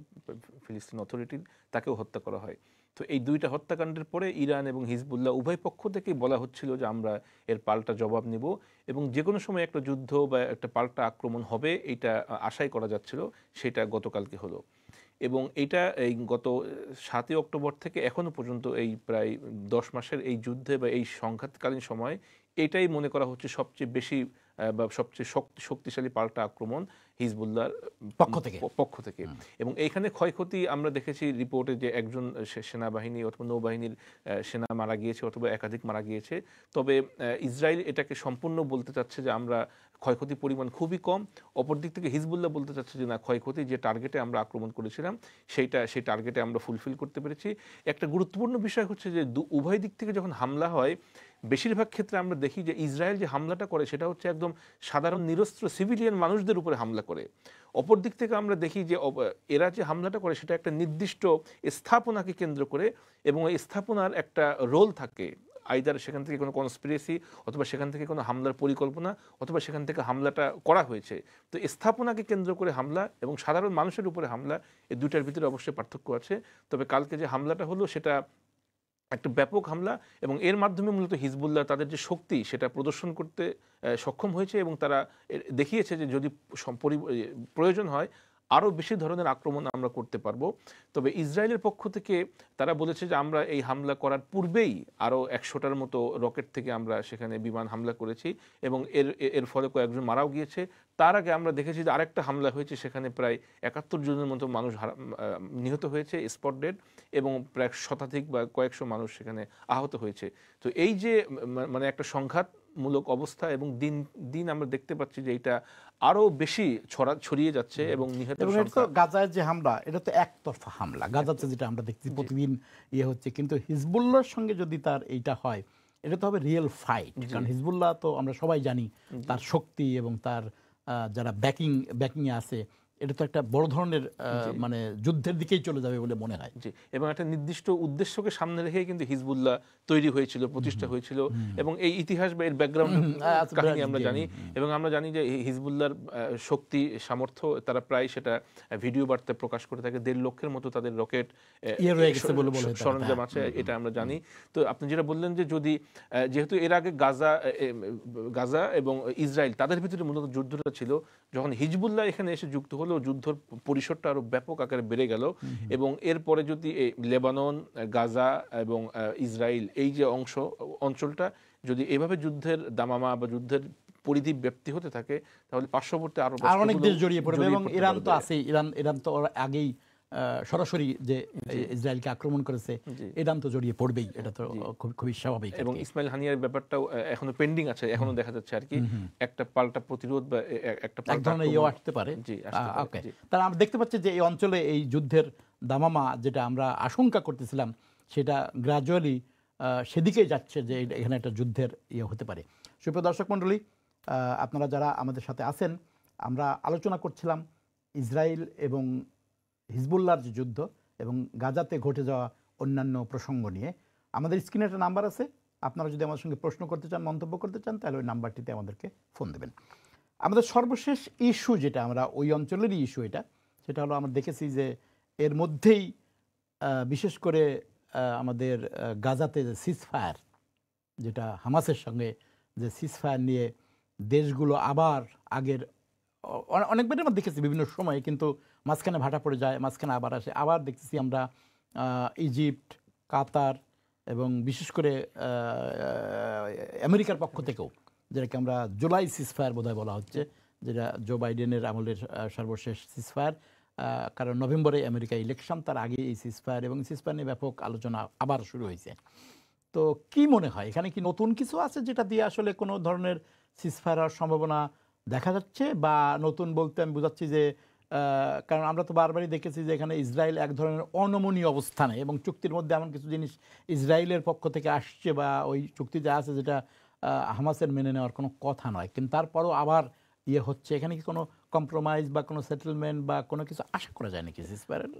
ফিলিস্তিন অথরিটির, তাকেও হত্যা করা হয়। তো এই দুইটা হত্যাকাণ্ডের পরে ইরান এবং হিজবুল্লাহ উভয় পক্ষ থেকেই বলা হচ্ছিল যে আমরা এর পাল্টা জবাব নেব, এবং যে কোনো সময় একটা যুদ্ধ বা একটা পাল্টা আক্রমণ হবে এটা আশাই করা যাচ্ছিল। সেটা গতকালকে হলো। এবং এটা এই গত ৭ই অক্টোবর থেকে এখনো পর্যন্ত এই প্রায় ১০ মাসের এই যুদ্ধে বা এই সংঘাতকালীন সময় এটাই মনে করা হচ্ছে সবচেয়ে বেশি বা সবচেয়ে শক্তিশালী পাল্টা আক্রমণ হিজবুল্লাহর পক্ষ থেকে। এবং এইখানে ক্ষয়ক্ষতি আমরা দেখেছি রিপোর্টে যে একজন সেনাবাহিনী অথবা নৌবাহিনীর সেনা মারা গিয়েছে অথবা একাধিক মারা গিয়েছে। তবে ইসরায়েল এটাকে সম্পূর্ণ বলতে চাচ্ছে যে আমরা ক্ষয়ক্ষতির পরিমাণ খুবই কম। অপরদিক থেকে হিজবুল্লাহ বলতে চাচ্ছে যে না, ক্ষয়ক্ষতি যে টার্গেটে আমরা আক্রমণ করেছিলাম সেই টার্গেটে আমরা ফুলফিল করতে পেরেছি। একটা গুরুত্বপূর্ণ বিষয় হচ্ছে যে উভয় দিক থেকে যখন হামলা হয়, বেশিরভাগ ক্ষেত্রে আমরা দেখি যে ইসরায়েল যে হামলাটা করে সেটা হচ্ছে একদম সাধারণ নিরস্ত্র সিভিলিয়ান মানুষদের উপরে হামলা করে। অপর দিক থেকে আমরা দেখি যে এরা যে হামলাটা করে সেটা একটা নির্দিষ্ট স্থাপনাকে কেন্দ্র করে, এবং এই স্থাপনার একটা রোল থাকে, আইদার সেখান থেকে কোনো কনস্পিরেসি অথবা সেখান থেকে কোনো হামলার পরিকল্পনা অথবা সেখান থেকে হামলাটা করা হয়েছে। তো স্থাপনাকে কেন্দ্র করে হামলা এবং সাধারণ মানুষের উপরে হামলা, এই দুটার ভিতরে অবশ্যই পার্থক্য আছে। তবে কালকে যে হামলাটা হলো সেটা একটা ব্যাপক হামলা, এবং এর মাধ্যমে মূলত হিজবুল্লাহ তাদের যে শক্তি সেটা প্রদর্শন করতে সক্ষম হয়েছে, এবং তারা দেখিয়েছে যে যদি প্রয়োজন হয় আরও বেশি ধরনের আক্রমণ আমরা করতে পারবো। তবে ইসরায়েলের পক্ষ থেকে তারা বলেছে যে আমরা এই হামলা করার পূর্বেই আরও ১০০টার মতো রকেট থেকে আমরা সেখানে বিমান হামলা করেছি, এবং এর ফলে কয়েকজন মারাও গিয়েছে। তার আগে আমরা দেখেছি যে আরেকটা হামলা হয়েছে, সেখানে প্রায় ৭১ জনের মতো মানুষ নিহত হয়েছে, স্পট ডেড, এবং প্রায় শতাধিক বা কয়েকশো মানুষ সেখানে আহত হয়েছে। তো এই যে মানে একটা সংঘাতমূলক অবস্থা, এবং দিন দিন আমরা দেখতে পাচ্ছি যে এটা আরো বেশি ছড়িয়ে যাচ্ছে, এবং নিহতের সংখ্যা। গাজায় যে হামলা, এটা তো একতরফা হামলা, গাজাতে যেটা আমরা দেখছি প্রতিদিন হচ্ছে, কিন্তু হিজবুল্লাহর সঙ্গে যদি তার এইটা হয়, এটা তো হবে রিয়েল ফাইট। কারণ হিজবুল্লাহ তো আমরা সবাই জানি তার শক্তি এবং তার যারা ব্যাকিংয়ে আছে, এটা তো একটা বড় ধরনের মানে যুদ্ধের দিকেই চলে যাবে বলে মনে হয়। জি, এবং একটা নির্দিষ্ট উদ্দেশ্যকে সামনে রেখেই কিন্তু হিজবুল্লাহ তৈরি হয়েছিল, প্রতিষ্ঠা হয়েছিল, এবং এই ইতিহাস বা এর ব্যাকগ্রাউন্ড কাহিনী আমরা জানি। এবং আমরা জানি যে হিজবুল্লাহর শক্তি সামর্থ্য তারা প্রায় সেটা ভিডিও বার্তায় প্রকাশ করে থাকে। ১.৫ লক্ষের মতো তাদের রকেট সরঞ্জাম আছে, এটা আমরা জানি। তো আপনি যেটা বললেন যে যদি যেহেতু এর আগে গাজা এবং ইসরায়েল তাদের ভিতরে মূলত যুদ্ধটা ছিল, যখন হিজবুল্লাহ এখানে এসে যুক্ত হলো, যুদ্ধের পরিসরটা আরো ব্যাপক আকারে বেড়ে গেল। এবং এরপরে যদি লেবানন, গাজা এবং ইসরায়েল এই যে অঞ্চলটা যদি এভাবে যুদ্ধের দামামা বা যুদ্ধের পরিধি ব্যাপ্তি হতে থাকে, তাহলে পার্শ্ববর্তী আরো অনেক দেশ জড়িয়ে পড়বে। এবং ইরান তো আছে, ইরান তো আগেই সরাসরি যে ইসরায়েলকে আক্রমণ করেছে, ইরান তো জড়িয়ে পড়বেই, এটা তো খুবই স্বাভাবিক। এবং ইসমাইল হানিয়ার ব্যাপারটাও এখনো পেন্ডিং আছে, এখনো দেখা যাচ্ছে আর কি একটা পাল্টা প্রতিরোধ বা একটা আসতে পারে। তাহলে আমরা দেখতে পাচ্ছি যে এই অঞ্চলে এই যুদ্ধের দামামা যেটা আমরা আশঙ্কা করতেছিলাম, সেটা গ্রাজুয়ালি সেদিকেই যাচ্ছে যে এখানে একটা যুদ্ধের হতে পারে। সুপ্রিয় দর্শক মণ্ডলী, আপনারা যারা আমাদের সাথে আছেন, আমরা আলোচনা করছিলাম ইসরায়েল এবং হিজবুল্লাহর যে যুদ্ধ এবং গাজাতে ঘটে যাওয়া অন্যান্য প্রসঙ্গ নিয়ে। আমাদের স্ক্রিনে একটা নাম্বার আছে, আপনারা যদি আমার সঙ্গে প্রশ্ন করতে চান, মন্তব্য করতে চান, তাহলে ওই নাম্বারটিতে আমাদেরকে ফোন দেবেন। আমাদের সর্বশেষ ইস্যু যেটা, আমরা ওই অঞ্চলেরই ইস্যু এটা, সেটা হলো আমরা দেখেছি যে এর মধ্যেই বিশেষ করে আমাদের গাজাতে যে সিজফায়ার, যেটা হামাসের সঙ্গে যে সিজফায়ার নিয়ে দেশগুলো আবার আগের অনেকবারই আমরা দেখেছি বিভিন্ন সময়ে, কিন্তু মাঝখানে ভাটা পড়ে যায়, মাঝখানে আবার আসে। আবার দেখতেছি আমরা ইজিপ্ট, কাতার এবং বিশেষ করে আমেরিকার পক্ষ থেকেও, যেটাকে আমরা জুলাই সিজফায়ার বোধহয় বলা হচ্ছে, যেটা জো বাইডেনের আমলের সর্বশেষ সিজফায়ার, কারণ নভেম্বরে আমেরিকা ইলেকশন, তার আগে এই সিজফায়ার এবং সিজফায়ার নিয়ে ব্যাপক আলোচনা আবার শুরু হয়েছে। তো কি মনে হয়, এখানে কি নতুন কিছু আছে যেটা দিয়ে আসলে কোনো ধরনের সিজফায়ার হওয়ার সম্ভাবনা দেখা যাচ্ছে? বা নতুন বলতে আমি বোঝাচ্ছি যে কারণ আমরা তো বারবারই দেখেছি যে এখানে ইসরায়েল এক ধরনের অনমনীয় অবস্থানে, এবং চুক্তির মধ্যে এমন কিছু জিনিস ইসরায়েলের পক্ষ থেকে আসছে বা ওই চুক্তিতে আছে যেটা হামাসের মেনে নেওয়ার কোনো কথা নয়, কিন্তু তারপরও আবার ইয়ে হচ্ছে। এখানে কি কোনো কম্প্রোমাইজ বা কোনো সেটেলমেন্ট বা কোনো কিছু আশা করা যায় নাকি সিজফায়ারের?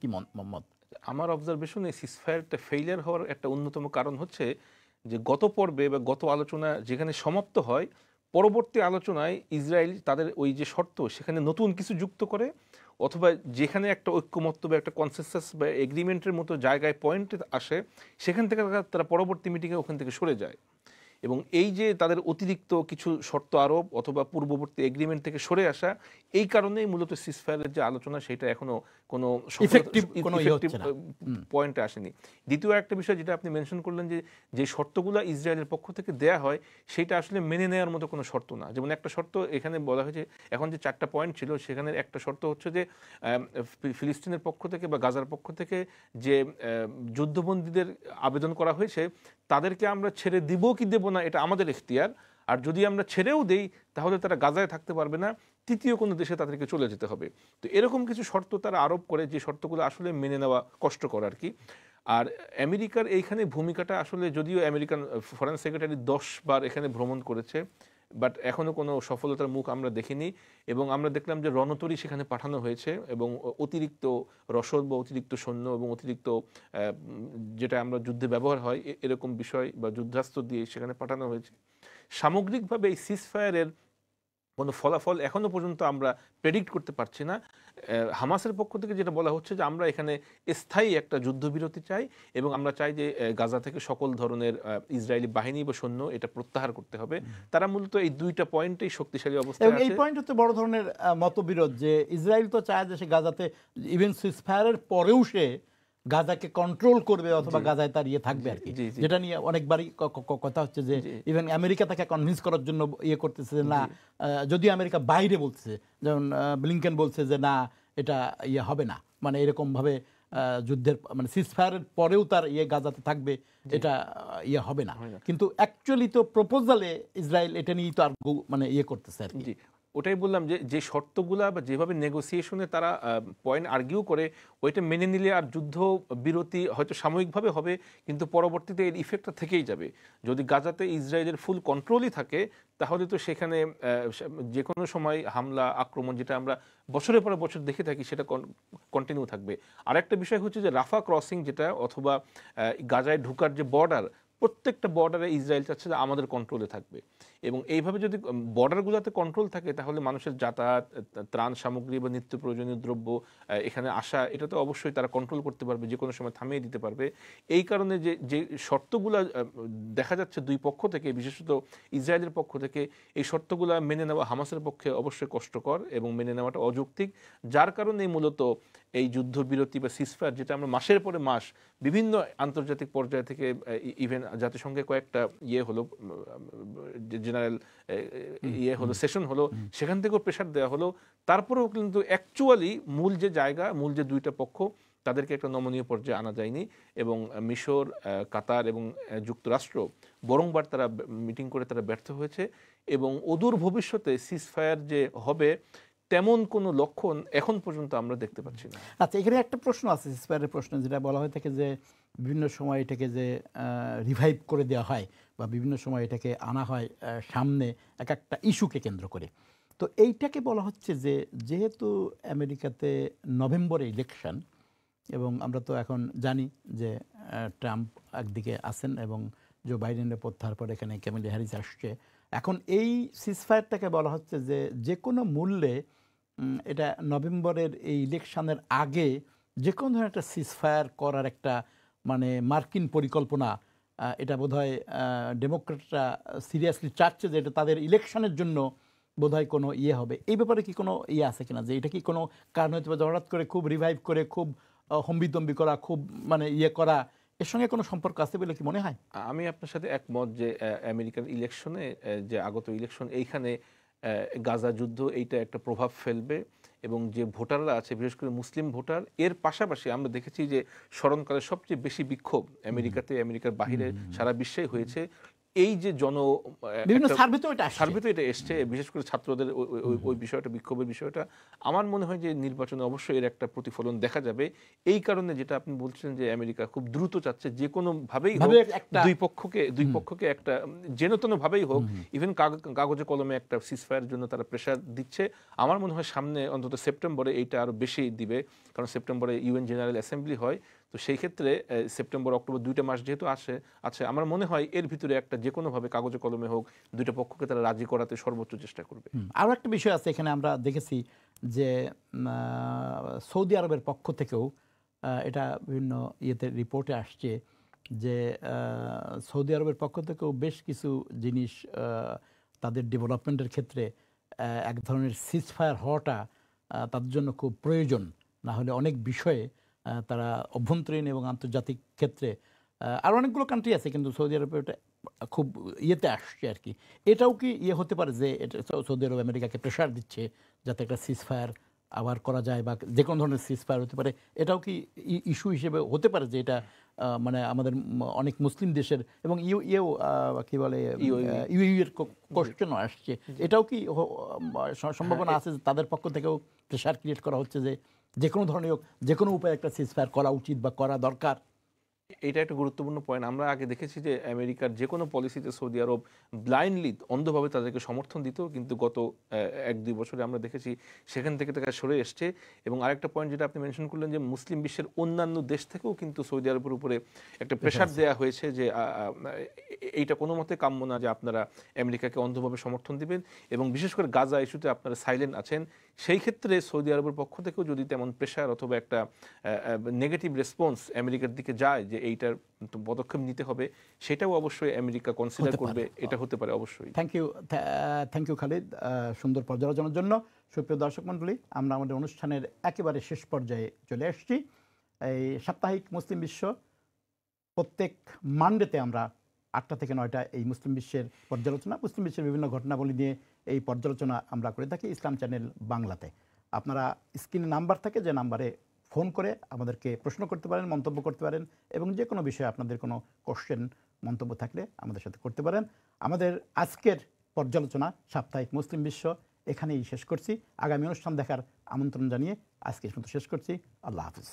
কি মত? আমার অবজারভেশন, এই সিজফায়ারটা ফেইলিয়ার হওয়ার একটা অন্যতম কারণ হচ্ছে যে গত পর্বে বা গত আলোচনা যেখানে সমাপ্ত হয়, পরবর্তী আলোচনায় ইসরায়েল তাদের ওই যে শর্ত সেখানে নতুন কিছু যুক্ত করে, অথবা যেখানে একটা ঐক্যমত্য বা একটা কনসেনসাস বা এগ্রিমেন্টের মতো জায়গায় পয়েন্টে আসে, সেখান থেকে তারা পরবর্তী মিটিংয়ে ওখান থেকে সরে যায়। এবং এই যে তাদের অতিরিক্ত কিছু শর্ত আরোপ অথবা পূর্ববর্তী এগ্রিমেন্ট থেকে সরে আসা, এই কারণেই মূলত সিজফায়ারের যে আলোচনা সেটা এখনো কোনো ইফেক্টিভ পয়েন্টে আসেনি। দ্বিতীয় একটা বিষয় যেটা আপনি মেনশন করলেন, যে শর্তগুলো ইসরায়েলের পক্ষ থেকে দেয়া হয় সেটা আসলে মেনে নেওয়ার মতো কোনো শর্ত না। যেমন একটা শর্ত এখানে বলা হয়েছে, এখন যে 4টা পয়েন্ট ছিল সেখানে একটা শর্ত হচ্ছে যে ফিলিস্তিনের পক্ষ থেকে বা গাজার পক্ষ থেকে যে যুদ্ধবন্দীদের আবেদন করা হয়েছে তাদেরকে আমরা ছেড়ে দিব কি দেব না এটা আমাদের এখতিয়ার, আর যদি আমরা ছেড়েও দেই তাহলে তারা গাজায় থাকতে পারবে না, তৃতীয় কোনো দেশে তাদেরকে চলে যেতে হবে। তো এরকম কিছু শর্ত তারা আরোপ করে, যে শর্তগুলো আসলে মেনে নেওয়া কষ্টকর আর কি। আর আমেরিকার এইখানে ভূমিকাটা আসলে, যদিও আমেরিকান ফরেন সেক্রেটারি 10 বার এখানে ভ্রমণ করেছে, বাট এখনও কোনো সফলতার মুখ আমরা দেখিনি। এবং আমরা দেখলাম যে রণতরী সেখানে পাঠানো হয়েছে, এবং অতিরিক্ত রসদ বা অতিরিক্ত সৈন্য এবং অতিরিক্ত যেটা আমরা যুদ্ধে ব্যবহার হয় এরকম বিষয় বা যুদ্ধাস্ত্র দিয়ে সেখানে পাঠানো হয়েছে। সামগ্রিকভাবে এই সিজফায়ারের কোনো ফলাফল এখনো পর্যন্ত আমরা প্রেডিক্ট করতে পারছি না। হামাসের পক্ষ থেকে যেটা বলা হচ্ছে যে আমরা এখানে স্থায়ী একটা যুদ্ধবিরতি চাই, এবং আমরা চাই যে গাজা থেকে সকল ধরনের ইসরায়েলি বাহিনী বা সৈন্য এটা প্রত্যাহার করতে হবে। তারা মূলত এই 2টা পয়েন্টেই শক্তিশালী অবস্থায় আছে। এই পয়েন্ট হচ্ছে বড় ধরনের মতবিরোধ, যে ইসরায়েল তো চায় যে সে গাজাতে ইভেন সিজফায়ারের পরেও সে গাজাকে কন্ট্রোল করবে অথবা গাজায় তার ইয়ে থাকবে আর কি, যেটা নিয়ে অনেকবারই কথা হচ্ছে যে ইভেন আমেরিকা তাকে কনভিন্স করার জন্য ইয়ে করতেছে যে না, যদিও আমেরিকা বাইরে বলছে, যেমন ব্লিংকেন বলছে যে না এটা ইয়ে হবে না, মানে এরকম ভাবে যুদ্ধের মানে সিজফায়ারের পরেও তার ইয়ে গাজাতে থাকবে, এটা ইয়ে হবে না। কিন্তু অ্যাকচুয়ালি তো প্রপোজালে ইসরায়েল এটা নিয়েই তো আর মানে ইয়ে করতেছে আর কি। ওটাই বললাম যে শর্তগুলা বা যেভাবে নেগোসিয়েশনে তারা পয়েন্ট আর্গিউ করে, ওইটা মেনে নিলে আর যুদ্ধ বিরতি হয়তো সাময়িকভাবে হবে, কিন্তু পরবর্তীতে এর ইফেক্টটা থেকেই যাবে। যদি গাজাতে ইসরায়েলের ফুল কন্ট্রোলই থাকে তাহলে তো সেখানে যে কোনো সময় হামলা আক্রমণ, যেটা আমরা বছরের পর বছর দেখে থাকি, সেটা কন্টিনিউ থাকবে। আর একটা বিষয় হচ্ছে যে রাফা ক্রসিং যেটা, অথবা গাজায় ঢুকার যে বর্ডার, প্রত্যেকটা বর্ডারে ইসরায়েল চাচ্ছে যে আমাদের কন্ট্রোলে থাকবে। এবং এইভাবে যদি বর্ডারগুলোতে কন্ট্রোল থাকে তাহলে মানুষের যাতায়াত, ত্রাণ সামগ্রী বা নিত্য প্রয়োজনীয় দ্রব্য এখানে আসা, এটা তো অবশ্যই তারা কন্ট্রোল করতে পারবে, যে কোনো সময় থামিয়ে দিতে পারবে। এই কারণে যে শর্তগুলো দেখা যাচ্ছে দুই পক্ষ থেকে, বিশেষত ইসরায়েলের পক্ষ থেকে, এই শর্তগুলো মেনে নেওয়া হামাসের পক্ষে অবশ্যই কষ্টকর এবং মেনে নেওয়াটা অযৌক্তিক। যার কারণে মূলত এই যুদ্ধবিরতি বা সিজফায়ার, যেটা আমরা মাসের পরে মাস বিভিন্ন আন্তর্জাতিক পর্যায় থেকে, ইভেন জাতিসংঘে কয়েকটা হলো, জেনারেল হলো, সেশন হলো, সেখান থেকেও প্রেশার দেওয়া হলো, তারপরেও কিন্তু অ্যাকচুয়ালি মূল যে জায়গা, মূল যে দুইটা পক্ষ, তাদেরকে একটা নমনীয় পর্যায়ে আনা যায়নি। এবং মিশর, কাতার এবং যুক্তরাষ্ট্র বরংবার তারা মিটিং করে তারা ব্যর্থ হয়েছে। এবং অদূর ভবিষ্যতে সিজফায়ার যে হবে তেমন কোনো লক্ষণ এখন পর্যন্ত আমরা দেখতে পাচ্ছি না। আচ্ছা, এখানে একটা প্রশ্ন আছে, সিজফায়ারের প্রশ্ন, যেটা বলা হয়ে থাকে যে বিভিন্ন সময় এটাকে যে রিভাইভ করে দেওয়া হয় বা বিভিন্ন সময় এটাকে আনা হয় সামনে এক একটা ইস্যুকে কেন্দ্র করে। তো এইটাকে বলা হচ্ছে যে যেহেতু আমেরিকাতে নভেম্বরে ইলেকশন এবং আমরা তো এখন জানি যে ট্রাম্প একদিকে আছেন এবং জো বাইডেনের প্রত্যাহার পর এখানে ক্যামেলি হ্যারিস আসছে, এখন এই সিজফায়ারটাকে বলা হচ্ছে যে যে কোনো মূল্যে এটা নভেম্বরের এই ইলেকশনের আগে যে কোনো ধরনের একটা সিজফায়ার করার একটা মানে মার্কিন পরিকল্পনা, এটা বোধহয় ডেমোক্রেটরা সিরিয়াসলি চাচ্ছে যে এটা তাদের ইলেকশনের জন্য বোধহয় কোনো ইয়ে হবে। এই ব্যাপারে কি কোনো ইয়ে আছে কিনা, যে এটা কি কোনো কারণ হতে পারে হঠাৎ করে খুব রিভাইভ করে খুব হম্বিতম্বি করা, খুব মানে ইয়ে করা, এর সঙ্গে কোনো সম্পর্ক আছে বলে কি মনে হয়? আমি আপনার সাথে একমত যে আমেরিকার ইলেকশনে যে আগত ইলেকশন এইখানে গাজা যুদ্ধ এইটা একটা প্রভাব ফেলবে এবং যে ভোটাররা আছে বিশেষ করে মুসলিম ভোটার, এর পাশাপাশি আমরা দেখেছি যে স্মরণকালে সবচেয়ে বেশি বিক্ষোভ আমেরিকাতে, আমেরিকার বাহিরে সারা বিশ্বেই হয়েছে। এই যে বিভিন্ন সার্ভেতে এটা এসছে, বিশেষ করে ছাত্রদের ওই বিষয়টা, বিক্ষোভের বিষয়টা, আমার মনে হয় যে নির্বাচনে অবশ্যই এর একটা প্রতিফলন দেখা যাবে। এই কারণে যেটা আপনি বলছেন যে আমেরিকা খুব দ্রুত চাচ্ছে যে কোনো ভাবেই হোক দুই পক্ষকে একটা যেনতেন ভাবেই হোক, ইভেন কাগজে কলমে একটা সিজফায়ারের জন্য তারা প্রেশার দিচ্ছে। আমার মনে হয় সামনে অন্তত সেপ্টেম্বরে এইটা আরো বেশি দিবে, কারণ সেপ্টেম্বরে ইউএন জেনারেল অ্যাসেম্বলি হয়। তো সেই ক্ষেত্রে সেপ্টেম্বর অক্টোবর 2টা মাস যেহেতু আছে, আমার মনে হয় এর ভিতরে একটা যে কোনোভাবে কাগজে কলমে হোক দুইটা পক্ষকে তারা রাজি করাতে সর্বোচ্চ চেষ্টা করবে। আরও একটা বিষয় আছে এখানে, আমরা দেখেছি যে সৌদি আরবের পক্ষ থেকেও এটা বিভিন্ন ইয়েতে রিপোর্টে আসছে যে সৌদি আরবের পক্ষ থেকেও বেশ কিছু জিনিস তাদের ডেভেলপমেন্টের ক্ষেত্রে এক ধরনের সিজফায়ার হওয়াটা তাদের জন্য খুব প্রয়োজন, না হলে অনেক বিষয়ে তারা অভ্যন্তরীণ এবং আন্তর্জাতিক ক্ষেত্রে আর অনেকগুলো কান্ট্রি আছে কিন্তু সৌদি আরবে এটা খুব ইয়েতে আসছে আর কি। এটাও কি ইয়ে হতে পারে যে এটা সৌদি আরব আমেরিকাকে প্রেশার দিচ্ছে যাতে একটা সিজফায়ার আবার করা যায় বা যে কোনো ধরনের সিজফায়ার হতে পারে, এটাও কি ইস্যু হিসেবে হতে পারে যে এটা মানে আমাদের অনেক মুসলিম দেশের এবং ইউ কি বলে ইউ এর কোশ্চেনও আসছে, এটাও কি সম্ভাবনা আছে যে তাদের পক্ষ থেকেও প্রেশার ক্রিয়েট করা হচ্ছে যে কোনো ধরনের হোক যে কোনো উপায়ে একটা সিজফায়ার করা উচিত বা করা দরকার? এটা একটা গুরুত্বপূর্ণ পয়েন্ট। আমরা আগে দেখেছি যে আমেরিকার যে কোনো পলিসিতে সৌদি আরব ব্লাইন্ডলি অন্ধভাবে তাদেরকে সমর্থন দিত, কিন্তু গত 1-2 বছরে আমরা দেখেছি সেখান থেকে তারা সরে এসছে। এবং আরেকটা পয়েন্ট যেটা আপনি মেনশন করলেন যে মুসলিম বিশ্বের অন্যান্য দেশ থেকেও কিন্তু সৌদি আরবের উপরে একটা প্রেশার দেওয়া হয়েছে যে এইটা কোনো মতে কাম্য না যে আপনারা আমেরিকাকে অন্ধভাবে সমর্থন দিবেন, এবং বিশেষ করে গাজা ইস্যুতে আপনারা সাইলেন্ট আছেন। সেই ক্ষেত্রে সৌদি আরবের পক্ষ থেকেও যদি তেমন প্রেশার অথবা একটা নেগেটিভ রেসপন্স আমেরিকার দিকে যায় যে এইটার পদক্ষেপ নিতে হবে, সেটাও অবশ্যই আমেরিকা কনসিডার করবে। এটা হতে পারে অবশ্যই। থ্যাংক ইউ খালিদ সুন্দর পর্যালোচনার জন্য। সুপ্রিয় দর্শক মণ্ডলী, আমরা আমাদের অনুষ্ঠানের একেবারে শেষ পর্যায়ে চলে এসেছি। এই সাপ্তাহিক মুসলিম বিশ্ব প্রত্যেক মানডেতে আমরা 8টা থেকে 9টা এই মুসলিম বিশ্বের পর্যালোচনা, মুসলিম বিশ্বের বিভিন্ন ঘটনাবলী নিয়ে এই পর্যালোচনা আমরা করে থাকি ইসলাম চ্যানেল বাংলাতে। আপনারা স্ক্রিনে নাম্বার থাকে, যে নাম্বারে ফোন করে আমাদেরকে প্রশ্ন করতে পারেন, মন্তব্য করতে পারেন, এবং যে কোনো বিষয়ে আপনাদের কোনো কোশ্চেন মন্তব্য থাকলে আমাদের সাথে করতে পারেন। আমাদের আজকের পর্যালোচনা সাপ্তাহিক মুসলিম বিশ্ব এখানেই শেষ করছি। আগামী অনুষ্ঠান দেখার আমন্ত্রণ জানিয়ে আজকে শেষ করছি। আল্লাহ হাফিজ।